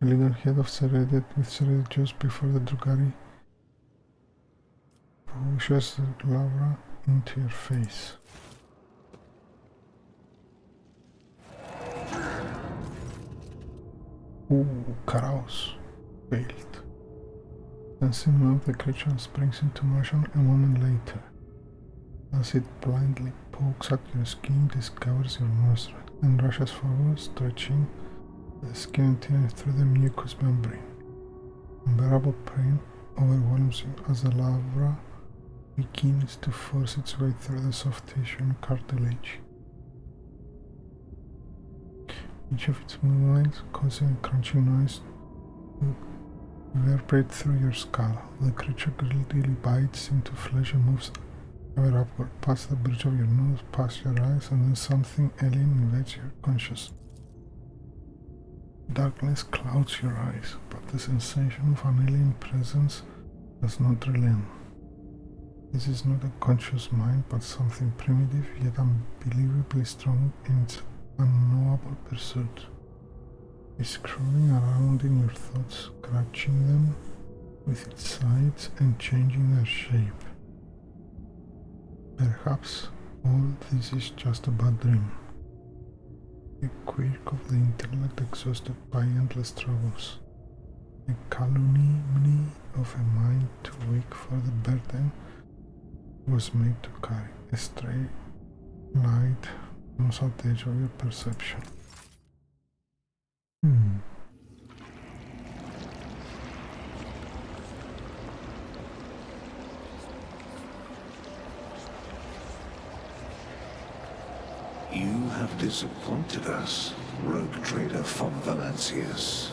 A little head of serrated with serrated jaws before the Drugari pushes the lavra into your face. Ooh, Karaos failed. Sensing now the creature springs into motion a moment later. As it blindly pokes at your skin, discovers your nostril, and rushes forward, stretching the skin interior through the mucous membrane. Unbearable pain overwhelms you as the lavra begins to force its way through the soft tissue and cartilage. Each of its movements causing a crunching noise to reverberate through your skull. The creature greedily bites into flesh and moves ever upward, past the bridge of your nose, past your eyes, and then something alien invades your consciousness. Darkness clouds your eyes, but the sensation of an alien presence does not relent. This is not a conscious mind, but something primitive yet unbelievably strong in its unknowable pursuit. It's crawling around in your thoughts, scratching them with its sides and changing their shape. Perhaps all this is just a bad dream. A quirk of the intellect exhausted by endless troubles. A calumny of a mind too weak for the burden it was made to carry. A stray light comes at the edge of your perception. You have disappointed us, rogue trader von Valancius.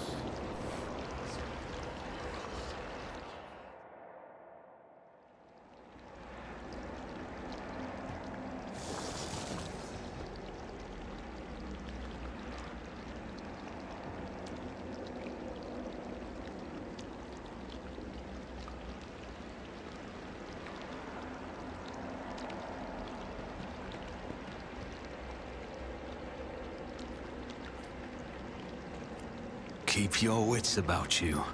Keep your wits about you.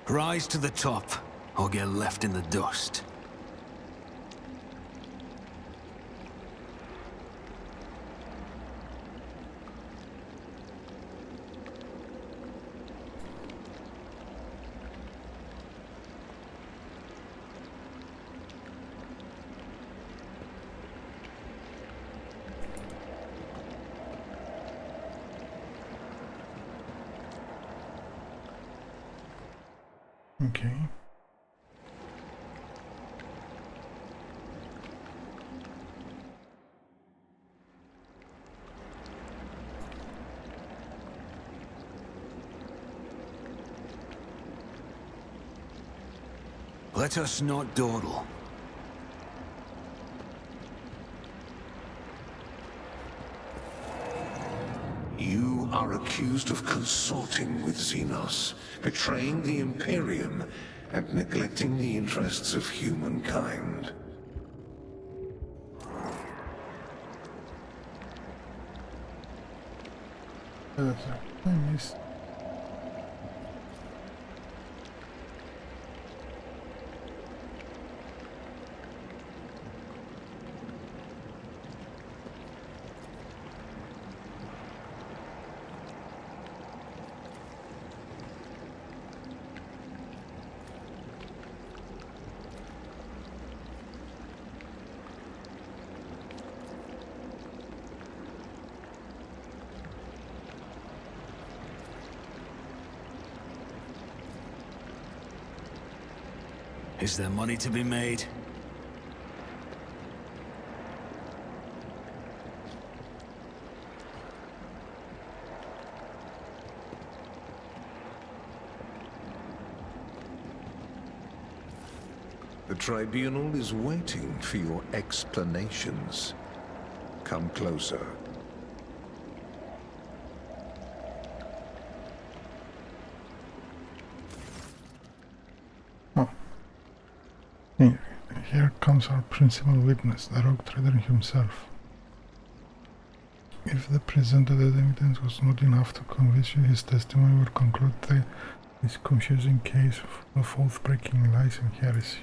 Rise to the top, or get left in the dust. Okay. Let us not dawdle. You are accused of consorting with Xenos, betraying the Imperium, and neglecting the interests of humankind. I missed. Is there money to be made? The tribunal is waiting for your explanations. Come closer. Here comes our principal witness, the rogue trader himself. If the presented evidence was not enough to convince you, his testimony will conclude this confusing case of oath-breaking lies and heresy.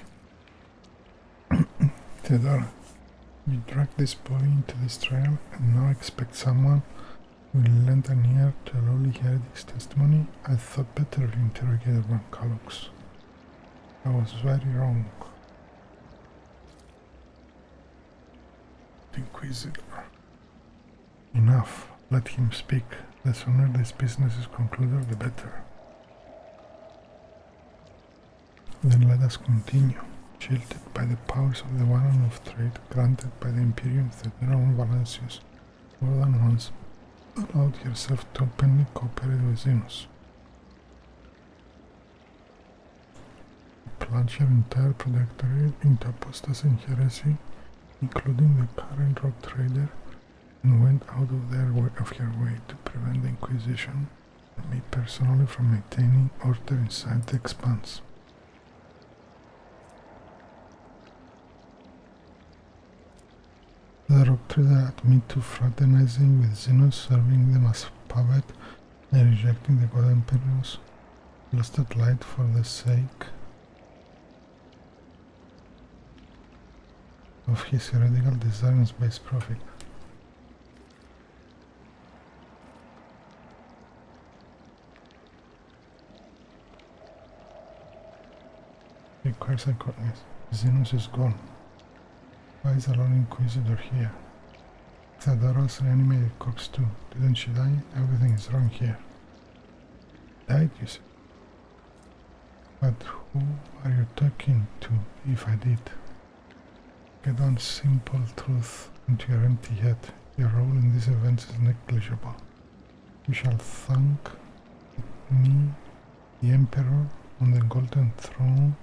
Theodora, you dragged this boy into this trial and now expect someone who will lend an ear to a lowly heretic's testimony? I thought better of you, interrogator Van Calux. I was very wrong. Inquisitor. Enough. Let him speak. The sooner this business is concluded, the better. Then let us continue. Shielded by the powers of the Warhammer of Trade granted by the Imperium, Theodora Valancius more than once allowed herself to openly cooperate with xenos. Plunge your entire protectorate into apostasy and heresy, including the current rogue trader, and went out of her way to prevent the Inquisition and me personally from maintaining order inside the Expanse. The rogue trader admitted to fraternizing with xenos, serving them as puppet, and rejecting the god Imperial's lusted light for the sake of his heretical desires based profit. Requires a courtness. Xenos is gone. Why is the Lord Inquisitor here? Theodora's reanimated corpse too. Didn't she die? Everything is wrong here. Died, you said. But who are you talking to if I did? Get one simple truth into your empty head. Your role in this event is negligible. You shall thank me, the Emperor, on the Golden Throne.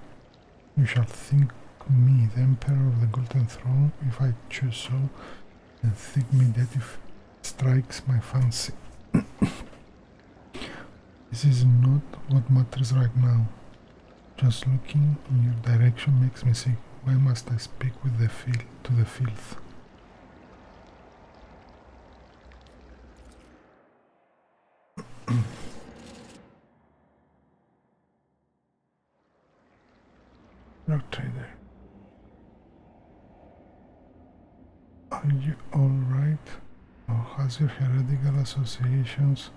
You shall thank me, the Emperor of the Golden Throne, if I choose so, and think me dead if it strikes my fancy. This is not what matters right now. Just looking in your direction makes me sick. Why must I speak with the to the filth? Rogue trader. Are you alright? Or has your heretical associations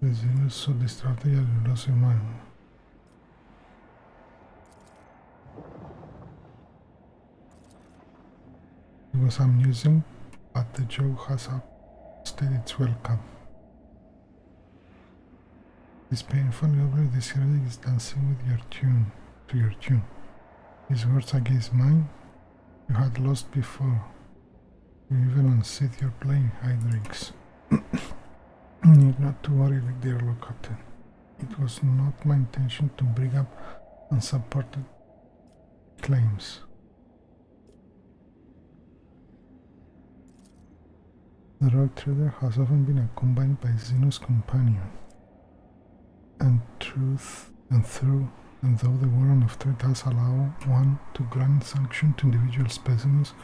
with xenos so distracted that you lost your mind? It was amusing, but the joke has outstayed its welcome. It's painfully obvious this heretic is dancing with your tune, to your tune. His words against mine, you had lost before. You even unseat your playing high drinks. You need not to worry, dear Lord Captain. It was not my intention to bring up unsupported claims. The rogue trader has often been accompanied by xenos companion. And though the Warhammer of Trade does allow one to grant sanction to individual specimens,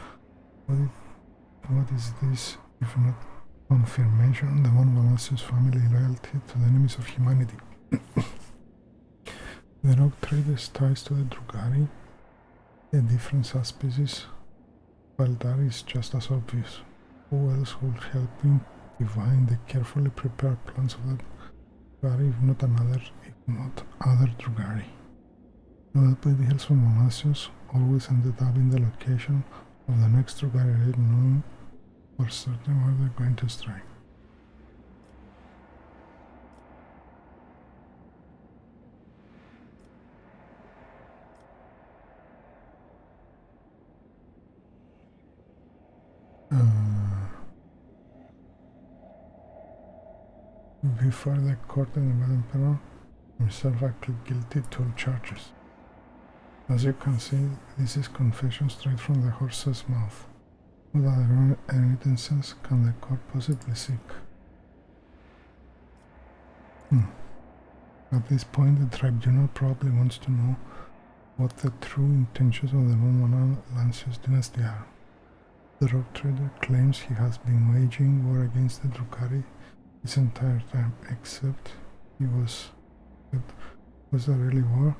what is this if not confirmation the one Valancius family loyalty to the enemies of humanity? The rogue trader ties to the Drugari, a different subspecies, while that is just as obvious. Who else will help him divine the carefully prepared plans of the Drugari if not other Drugari? Notable details from Valancius always ended up in the location of the next Drugari raid, knowing for certain where they're going to strike. Before the court, the Emperor himself acted guilty to all charges. As you can see, this is confession straight from the horse's mouth. What other evidences can the court possibly seek? At this point, the tribunal probably wants to know what the true intentions of the Roman Lancius dynasty are. The rogue trader claims he has been waging war against the Drukhari this entire time, except was it really war,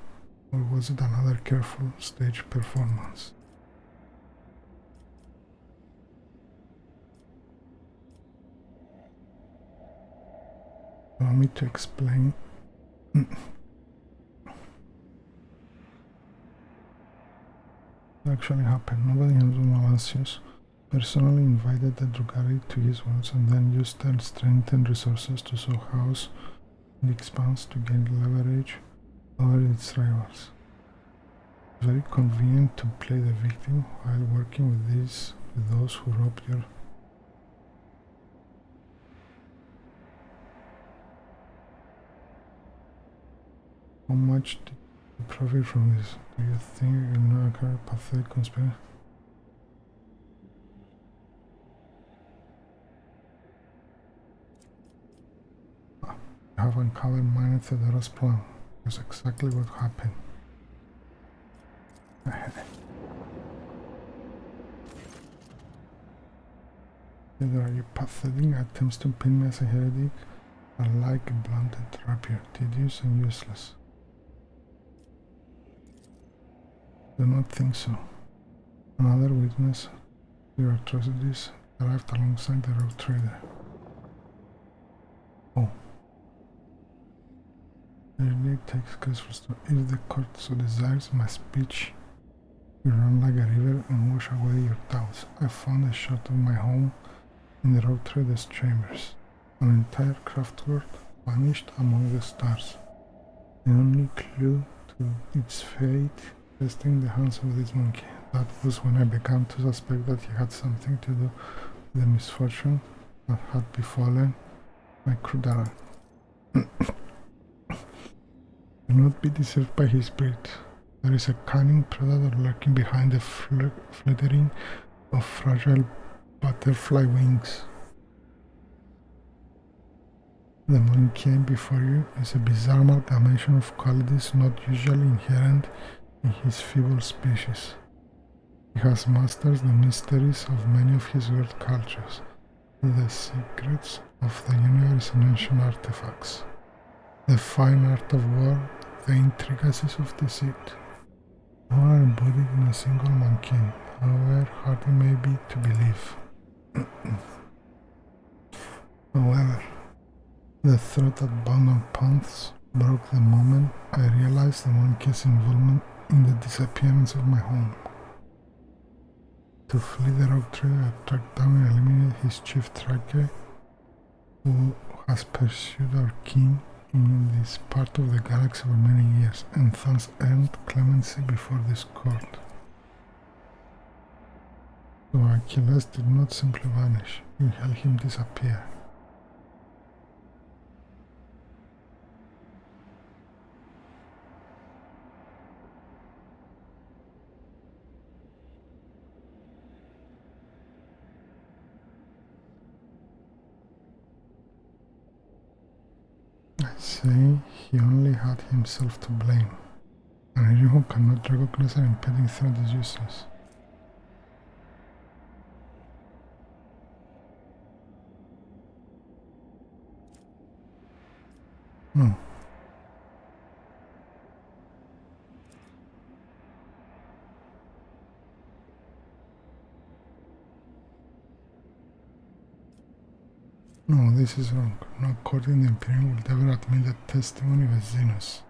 or was it another careful stage performance? Allow me to explain. What actually happened? Nobody else on Lancius personally invited the Drukhari to his worlds and then used their strength and resources to sow house in the Expanse to gain leverage over its rivals. It's very convenient to play the victim while working with those who robbed your. How much did you profit from this? Do you think you know a pathetic conspiracy? You have uncovered minor Theodoros' plan. That's exactly what happened. Either your pathetic attempts to pin me as a heretic are like a blunted rapier, tedious and useless. Do not think so. Another witness to your atrocities arrived alongside the rogue trader. Oh. The really takes graceful step. If the court so desires, my speech will run like a river and wash away your doubts. I found a shot of my home in the rogue trader's chambers. An entire craftwork vanished among the stars. The only clue to its fate resting in the hands of this monkey. That was when I began to suspect that he had something to do with the misfortune that had befallen my Krudara. Do not be deceived by his breed. There is a cunning predator lurking behind the fluttering of fragile butterfly wings. The monkey before you is a bizarre amalgamation of qualities not usually inherent in his feeble species. He has mastered the mysteries of many of his world cultures, the secrets of the universe and ancient artifacts, the fine art of war, the intricacies of deceit, all are embodied in a single mankin, however hard it may be to believe. However, the threat that bound on paths broke the moment I realized the monkey's involvement in the disappearance of my home. To flee the rogue trader, I tracked down and eliminated his chief tracker, who has pursued our king in this part of the galaxy for many years, and thus earned clemency before this court. So Achilles did not simply vanish, we held him disappear. I say he only had himself to blame. An agent who cannot recognize an impending threat is useless. No. No, this is wrong. No court in the Imperium will ever admit the testimony of a xenos.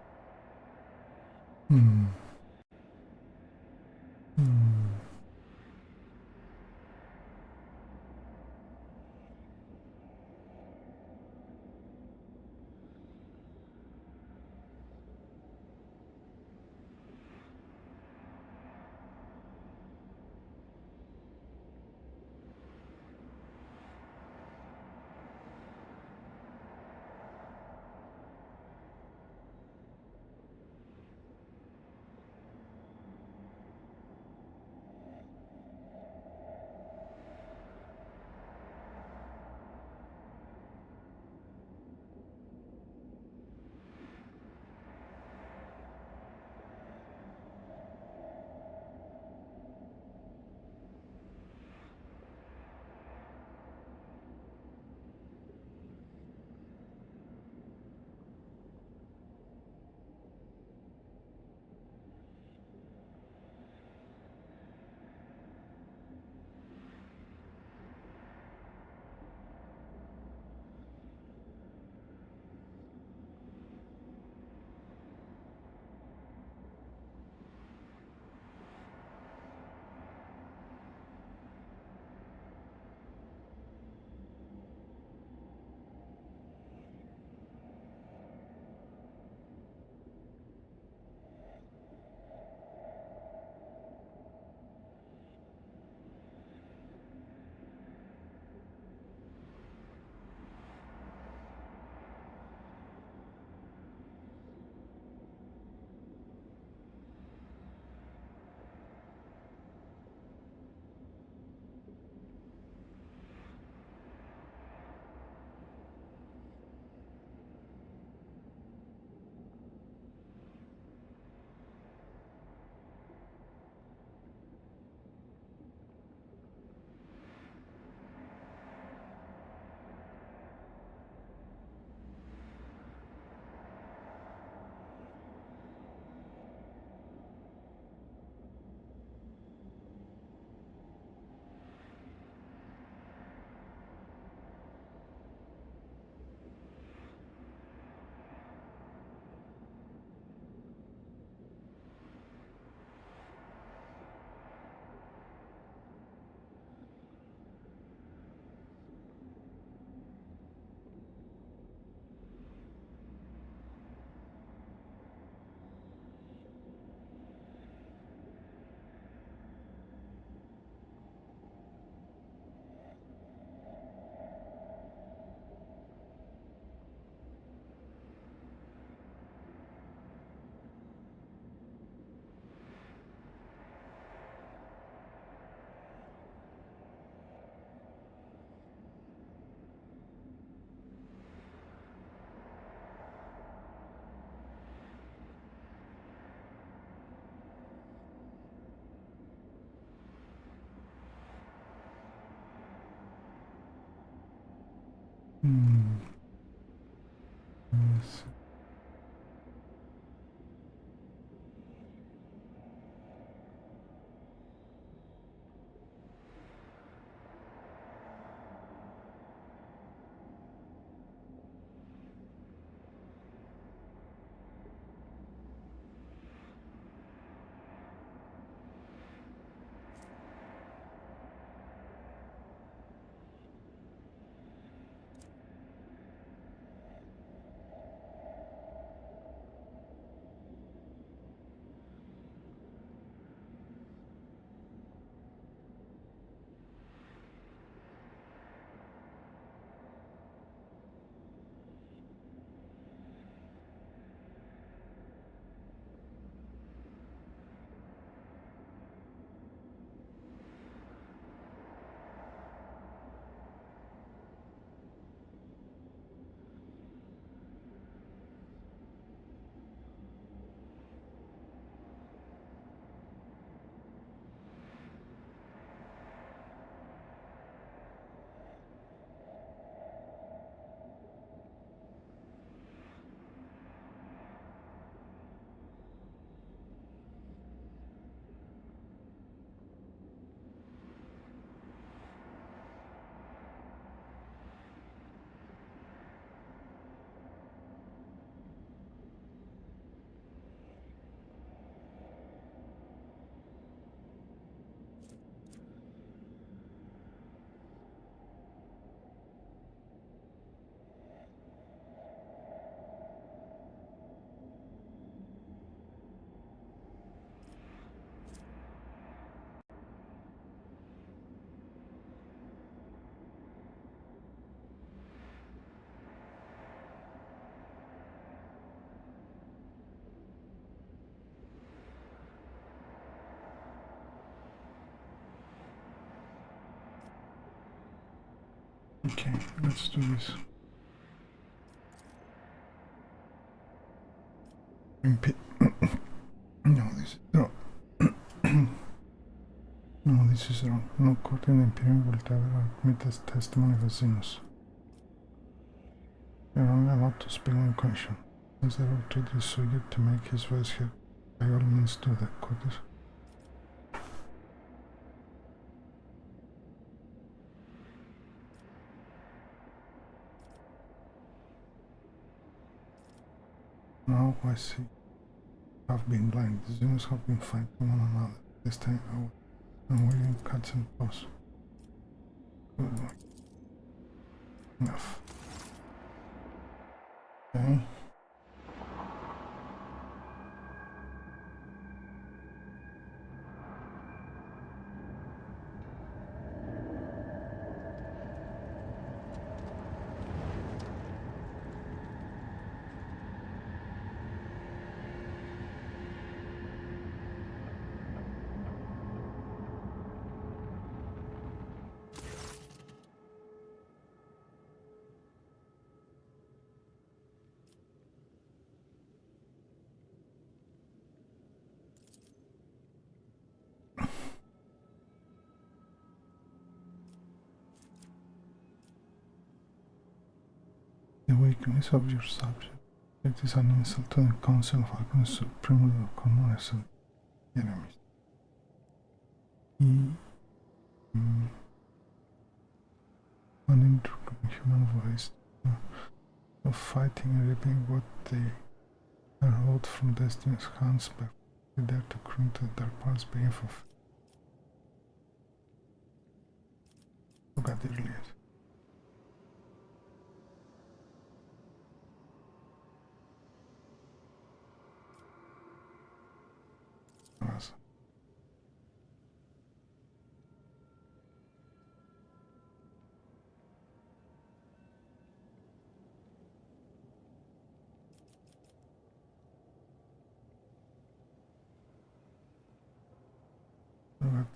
Yes. Okay, let's do this. No, this is wrong. No, this is wrong. No court in the Imperium will ever admit as testimony of a xenos. We are only allowed to speak on question. Since the retreat is so good to make his voice heard, by all means do that, Curtis. Now I see. I've been blind. The xenos have been fighting one another. This time I'm wearing cuts and paws. Good one. Enough. Okay. The weakness of your subject. It is an insult to the Council of Archons Supreme of Koronus enemies. An intriguing human voice of fighting and reaping what they are owed from Destiny's hands by dare to cling to the dark parts being for look at the earlier.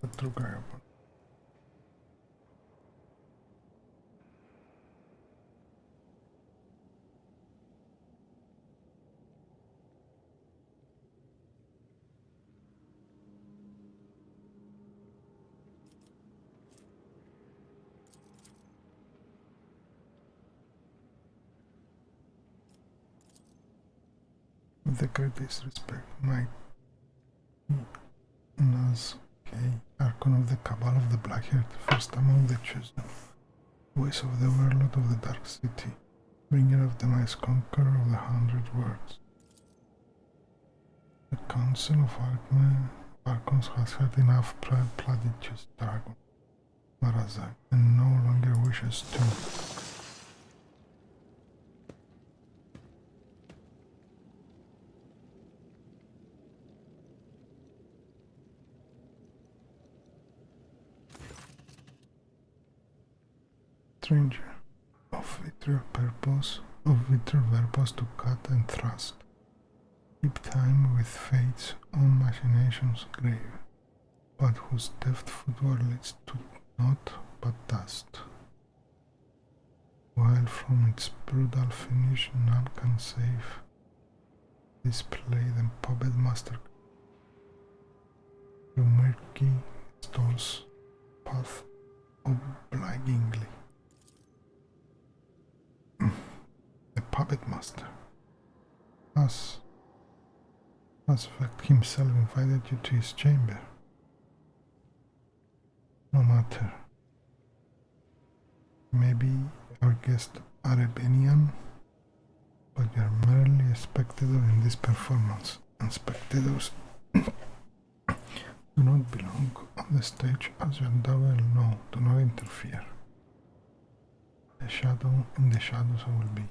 Это другая. with the greatest respect, my Nas, Archon of the Cabal of the Blackheart, first among the chosen, voice of the warlord of the Dark City, bringer of demise, conqueror of the 100 Worlds. The Council of Archons has had enough bloody choose dragon, Marazak, and no longer wishes to. Stranger, of vital purpose to cut and thrust. Keep time with fate's own machinations grave, but whose deft footwork leads to naught but dust. While from its brutal finish none can save, display the puppet master through murky stalls path obligingly. The puppet master has fact himself invited you to his chamber. No matter. Maybe our guest Arebenian, but you are merely a spectator in this performance, and spectators do not belong on the stage, as you well know. Do not interfere. In the shadows I will be.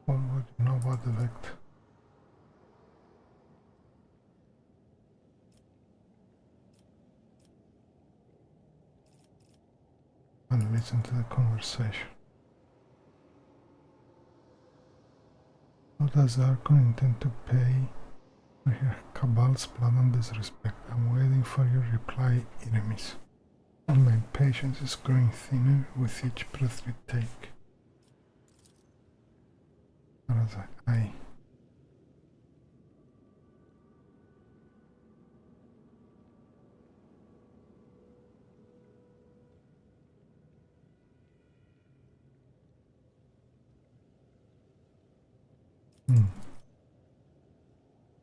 What would you know about the vect? And listen to the conversation. How does Archon intend to pay for your Cabal's blood and disrespect? I'm waiting for your reply, enemies. And my patience is growing thinner with each breath you take. Aye.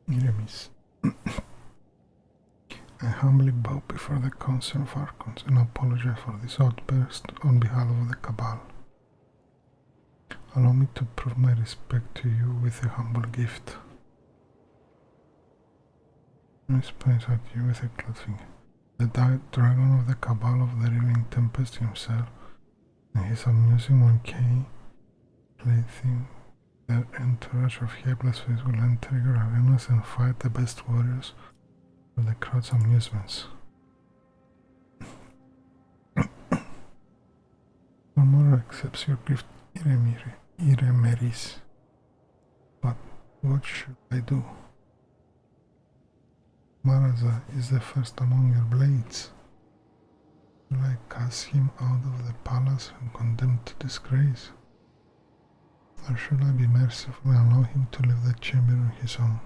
Enemies. I humbly bow before the Council of Archons and apologize for this outburst on behalf of the Cabal. Allow me to prove my respect to you with a humble gift. I point at you with a clad finger. The dragon of the Cabal of the Raving Tempest himself, and his amusing monkey plaything, their entourage of shapeless face will enter your arenas and fight the best warriors for the crowd's amusements. Warhammer accepts your gift, Iremeris. But what should I do? Maraza is the first among your blades. Will I cast him out of the palace and condemn to disgrace? Or should I be merciful and allow him to leave the chamber on his own?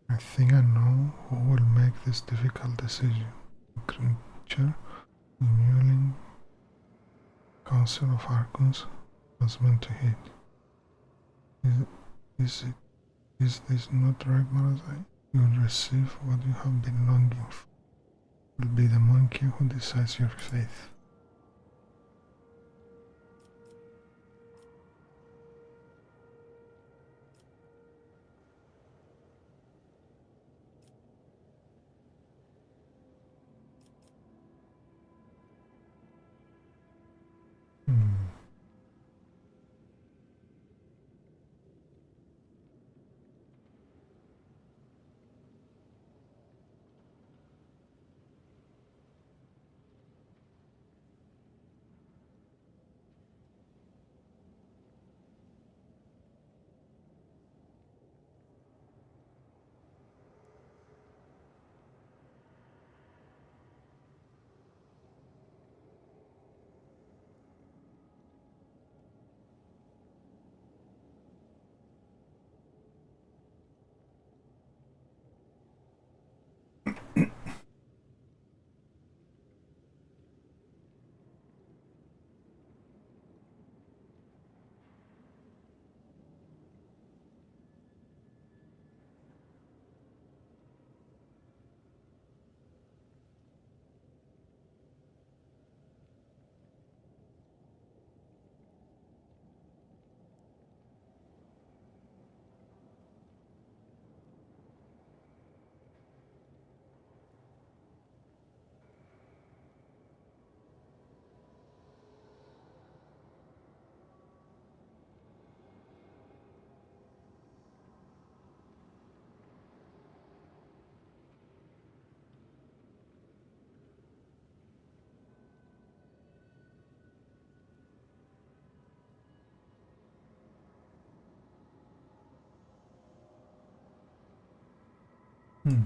I think I know who will make this difficult decision. The creature, the mewling Council of Archons was meant to hit. Is this not right, Marazai? You will receive what you have been longing for. It will be the monkey who decides your fate. Hmm.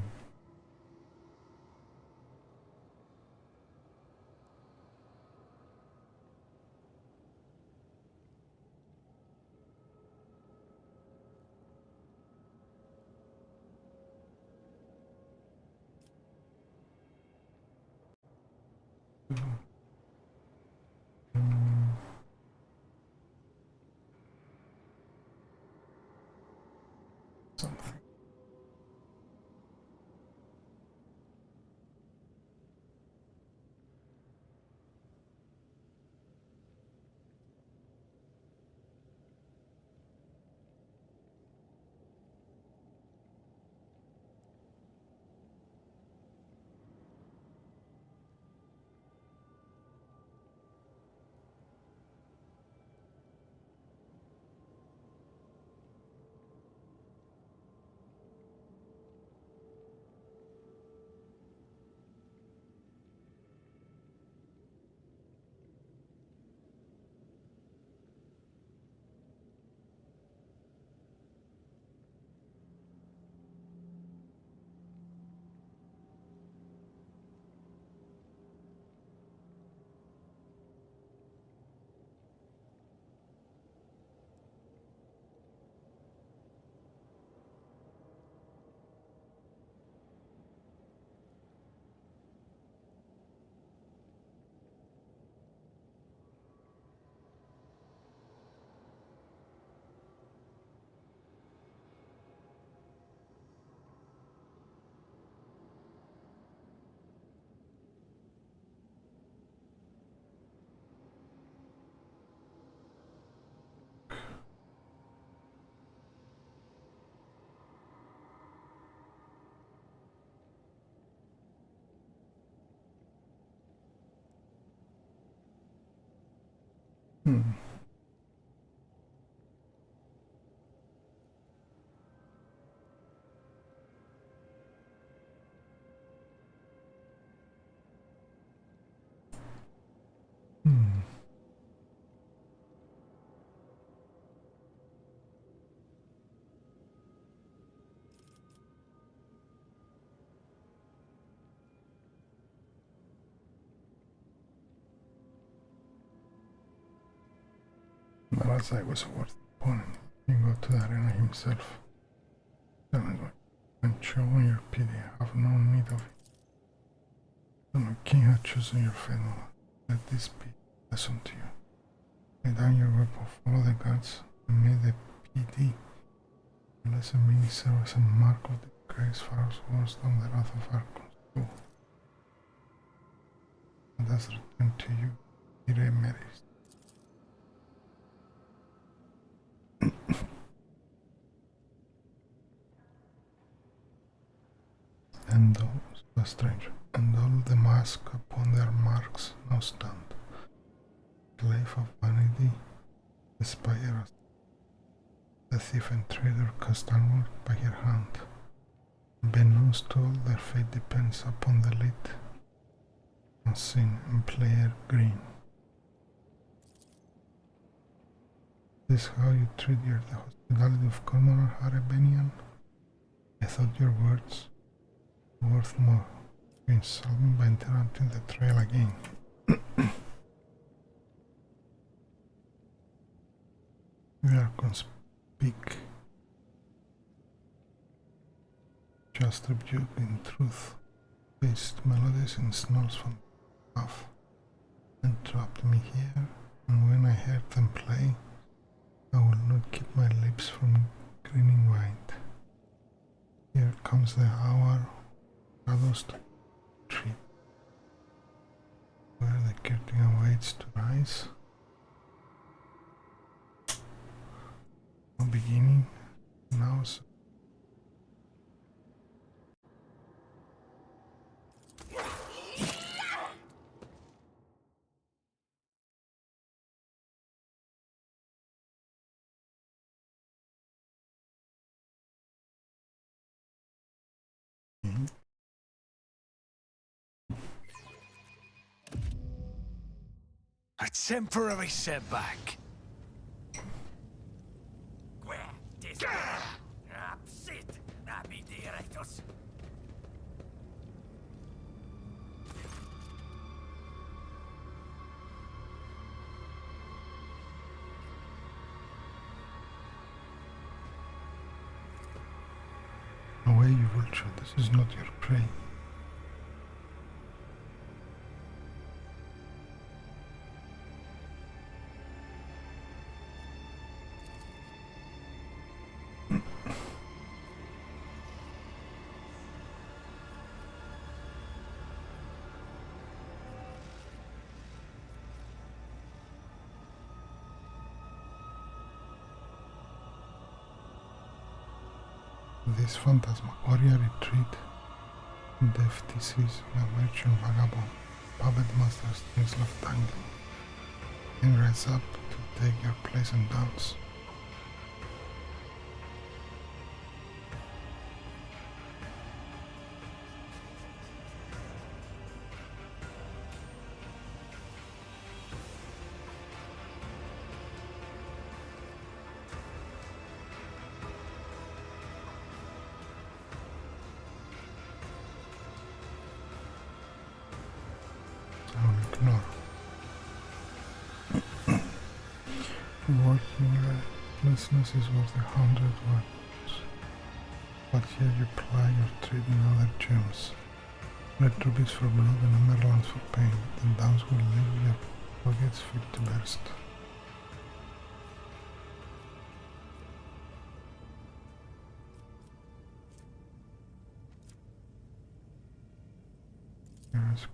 Something. Hmm. Hmm. Marazai was a worthy opponent. He can go to the arena himself. And show your pity. I have no need of it. The king has chosen your fate. Let this be a lesson to you. Lay down your weapon, follow the guards, and may the PD blessed meaning serve as a mark of the grace far worse than the wrath of Archons do. And thus return to you, Ire Meris. And those, the stranger, and all the mask upon their marks now stand. Slave of vanity, the spire, the thief and traitor cast onward by her hand. Beknownst to all their fate depends upon the late unseen and player green. This how you treat the hospitality of Commoner Harebenian? I thought your words worth more. You insult me by interrupting the trail again. We are speak. Just rebuke in truth. Faced melodies and snores from above. Entrapped me here, and when I heard them play, I will not keep my lips from grinning wide. Here comes the hour, shadows to treat, where the curtain awaits to rise. No beginning, now. A temporary setback. away, you vulture. This is not your prey. This phantasmagoria retreat in the FTCs, the merchant vagabond, puppet master strings left dangling, and rise up to take your place and dance. Ignore. Working restlessness is worth 100 words, but here you ply your trade in other gems. Red rubies for blood and emeralds for pain. The dance will leave your pockets fit to burst. Yes.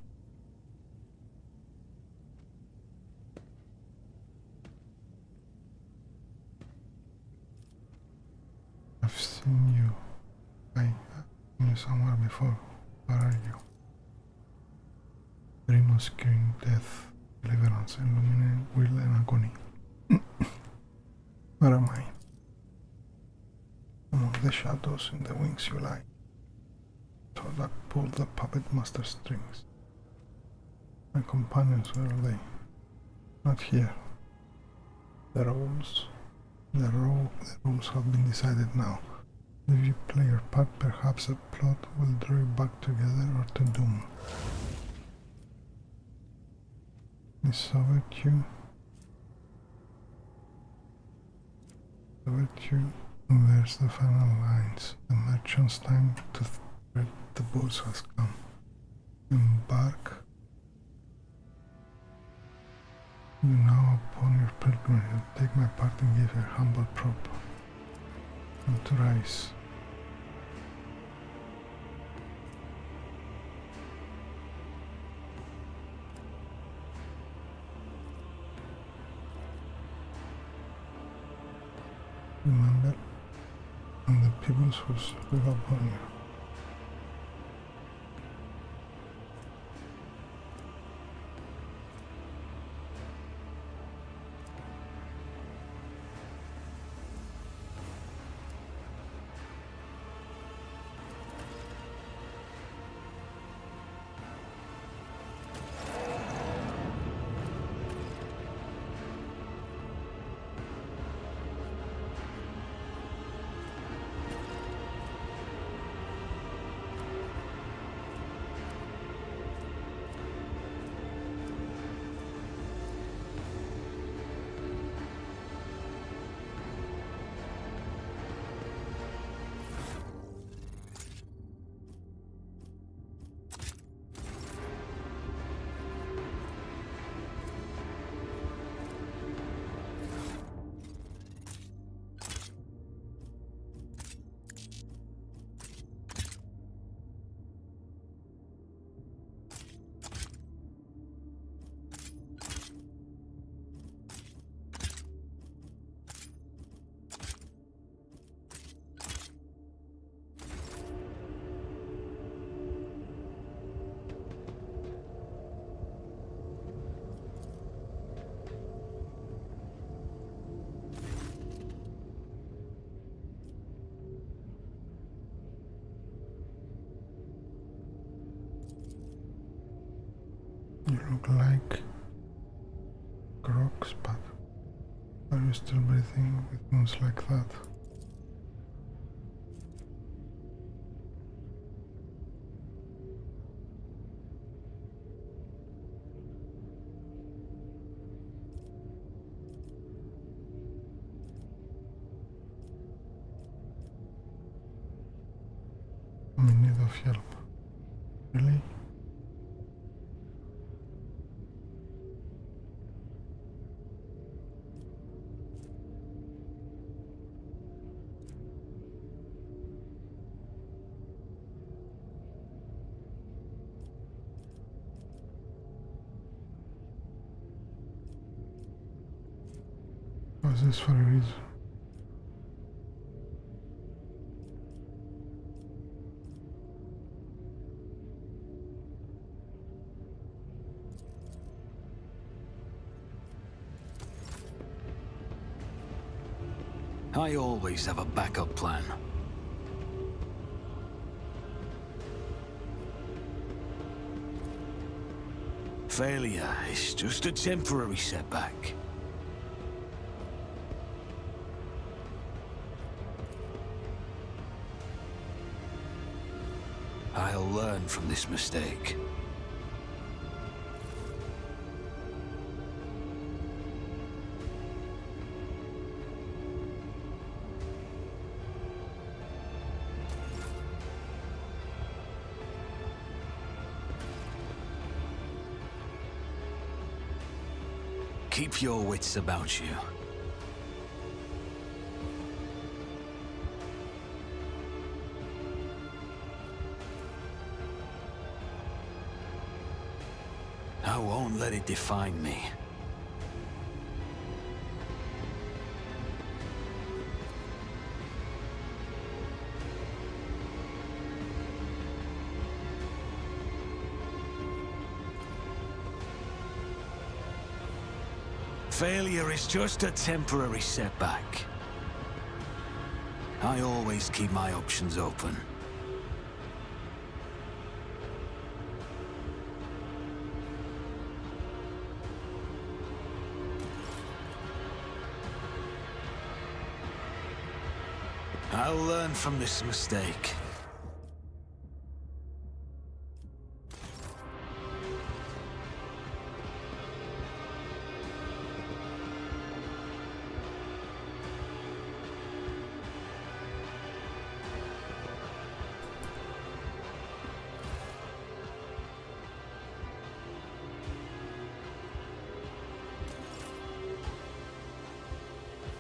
I've seen you. I've seen you somewhere before. Where are you? Dream of skewing death, deliverance, illuminating will and agony. Where am I? Among the shadows in the wings you lie. So that pulled the puppet master strings. My companions, where are they? Not here. The rules have been decided now. If you play your part, perhaps a plot will draw you back together or to doom. This overture there's the final lines. The merchant's time to thread the boats has come. Embark. You now upon your pilgrimage, take my part and give your humble prop. And to rise. Remember, and the peoples who stood upon you. You look like crocs, but are you still breathing with wounds like that? in need of help. Really? Was this for a reason? I always have a backup plan. Failure is just a temporary setback. I'll learn from this mistake. Keep your wits about you. I won't let it define me. Failure is just a temporary setback. I always keep my options open. I'll learn from this mistake.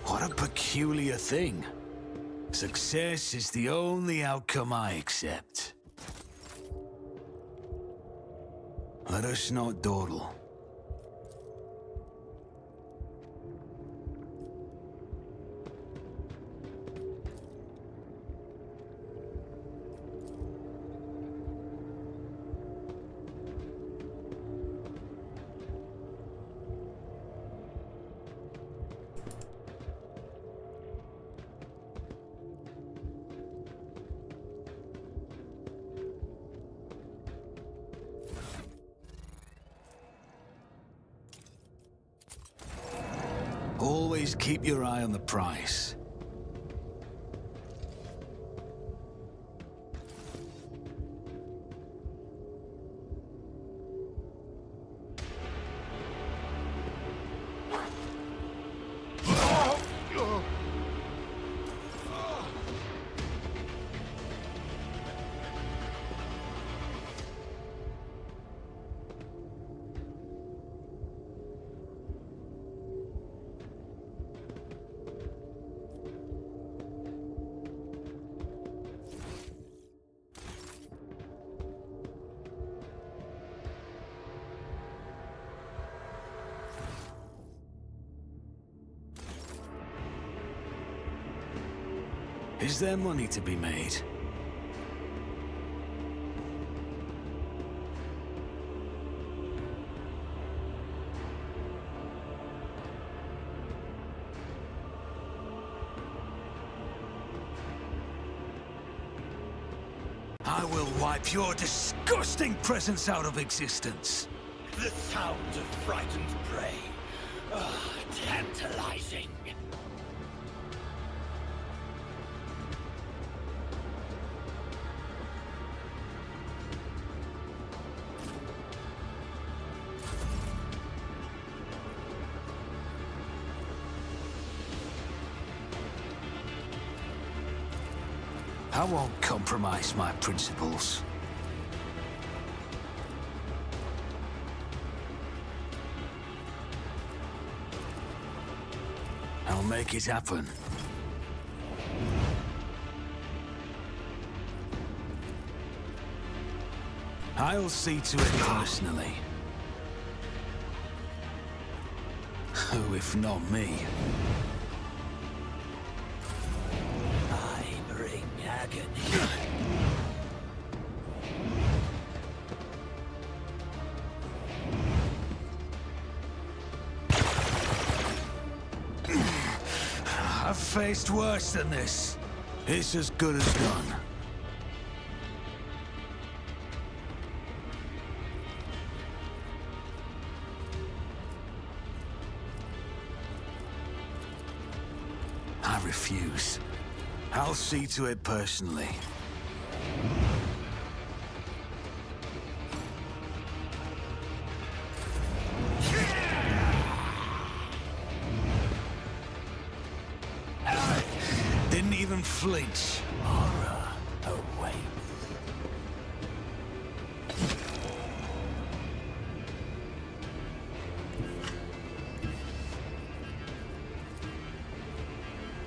What a peculiar thing. Success is the only outcome I accept. Let us not dawdle. Always keep your eye on the prize. Is there money to be made? I will wipe your disgusting presence out of existence. The sound of frightened prey. Tantalizing. I won't compromise my principles. I'll make it happen. I'll see to it personally. Who, if not me? I bring agony. I've faced worse than this. It's as good as done. I refuse. I'll see to it personally. Didn't even flinch. Horror awaits.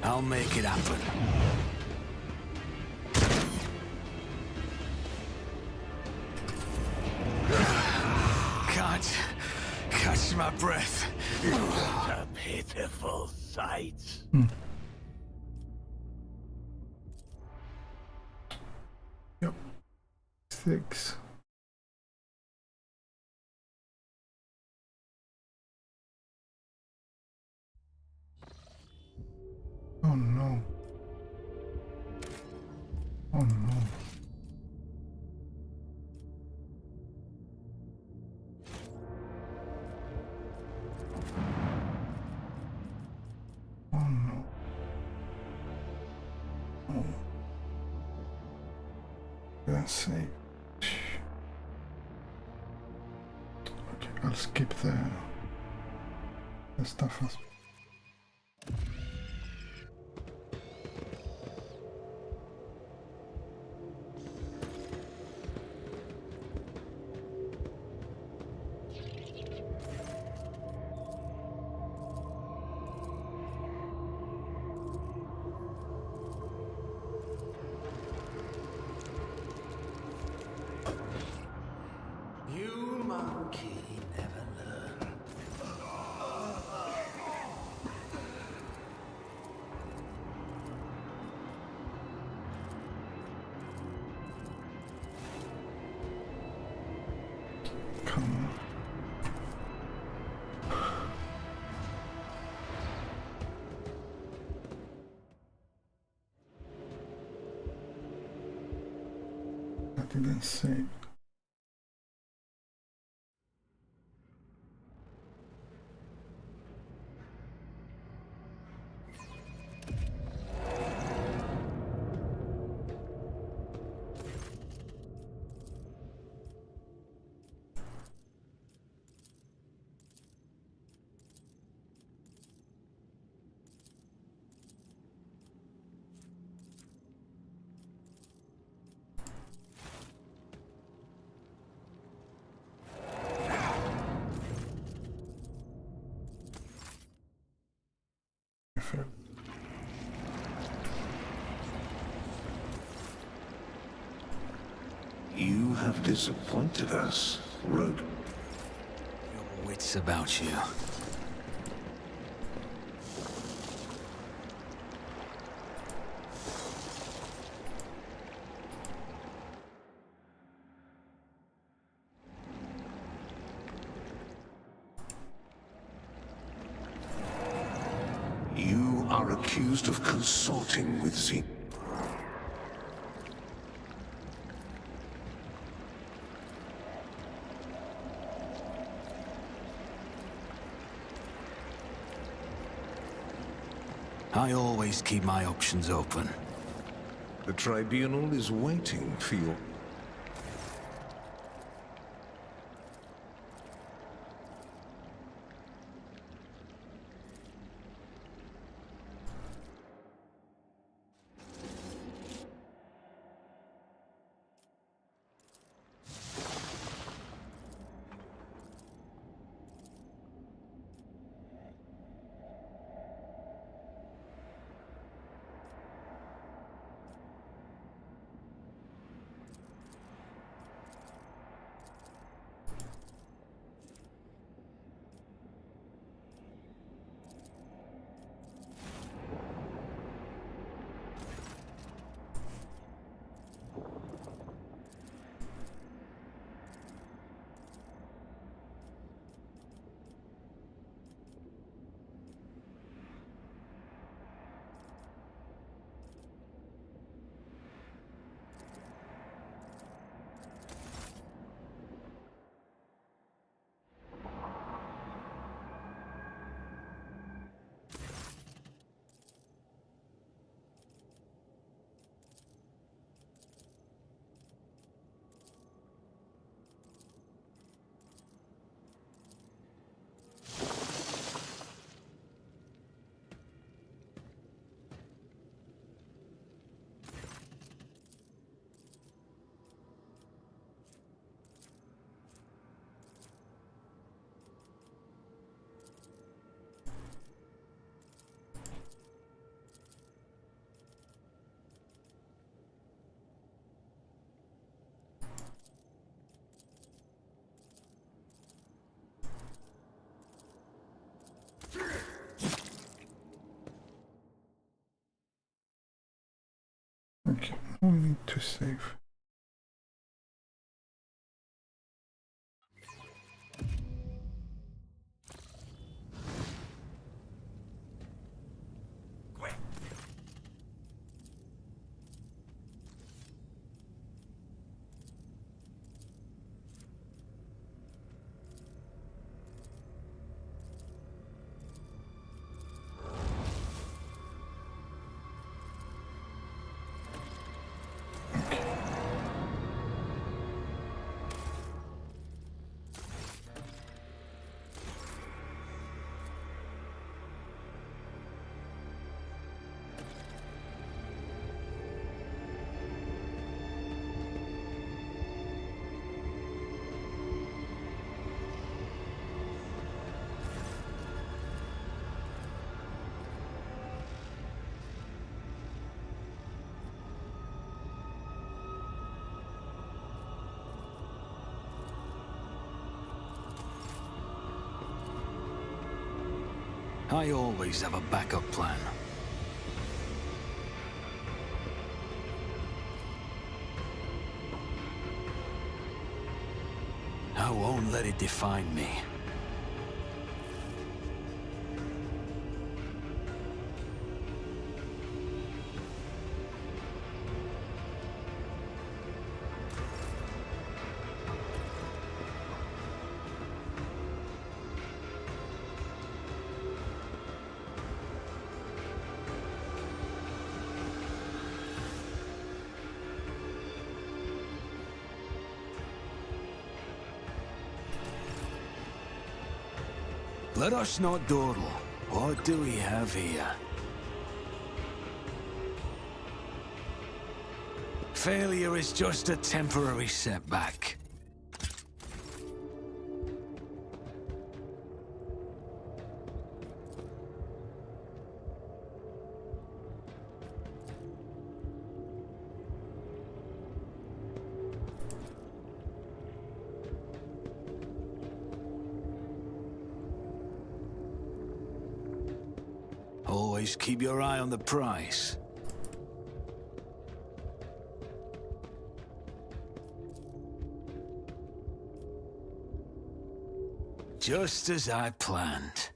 I'll make it happen. Can't catch my breath. A pitiful sight. Yep. 6. Oh no. Oh no. Oh no. Oh. Let's see. Okay, I'll skip the stuff as You monkey never learn. come on. I didn't save. You have disappointed us, Rogue. Your wits about you. You are accused of consorting with xenos. I always keep my options open. The tribunal is waiting for your... We need to save. I always have a backup plan. I won't let it define me. Let us not dawdle. What do we have here? Failure is just a temporary setback. Always keep your eye on the prize. Just as I planned.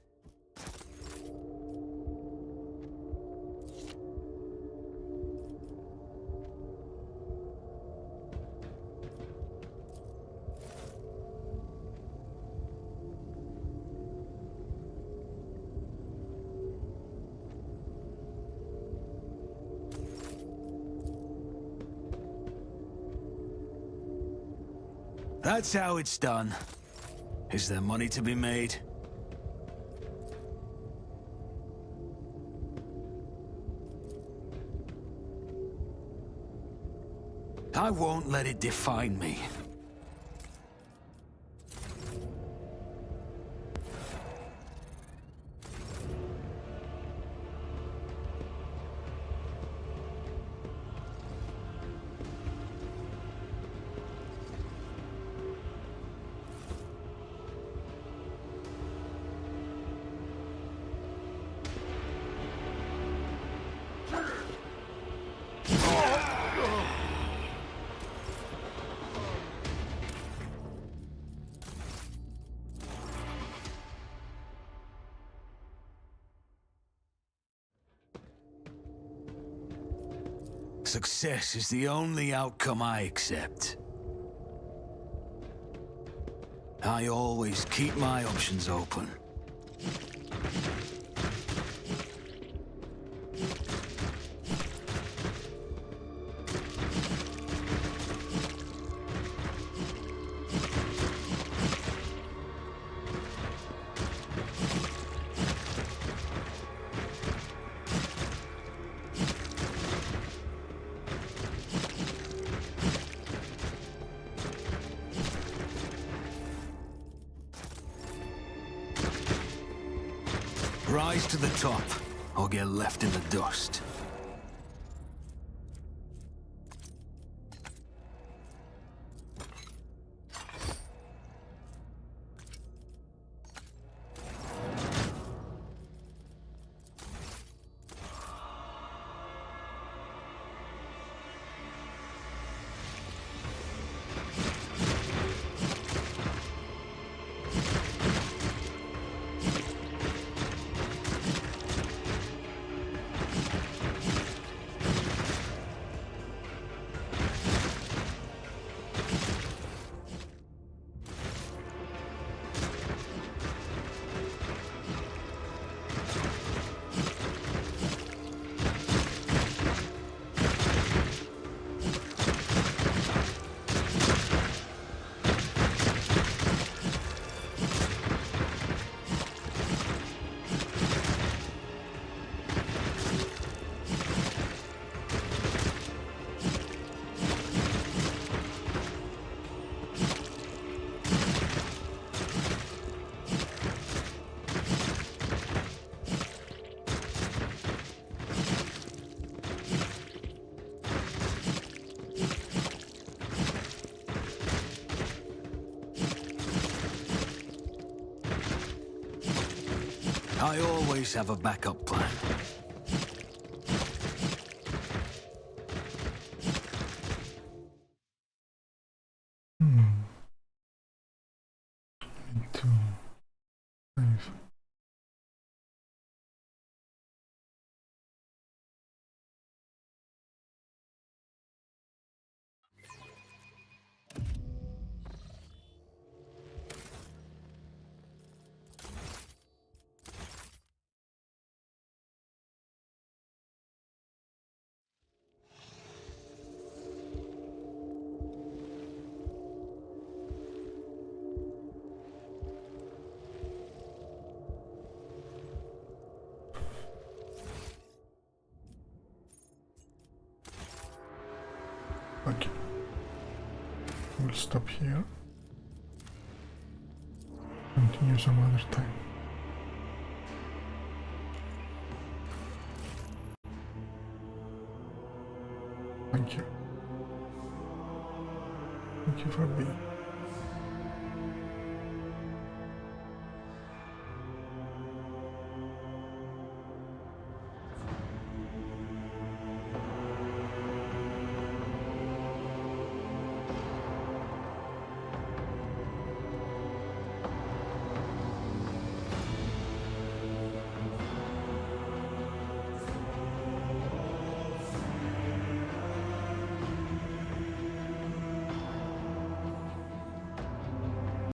That's how it's done. Is there money to be made? I won't let it define me. Success is the only outcome I accept. I always keep my options open. Rise to the top, or get left in the dust. I always have a backup plan. Need to save. Okay. We'll stop here. Continue some other time. Thank you. Thank you for being.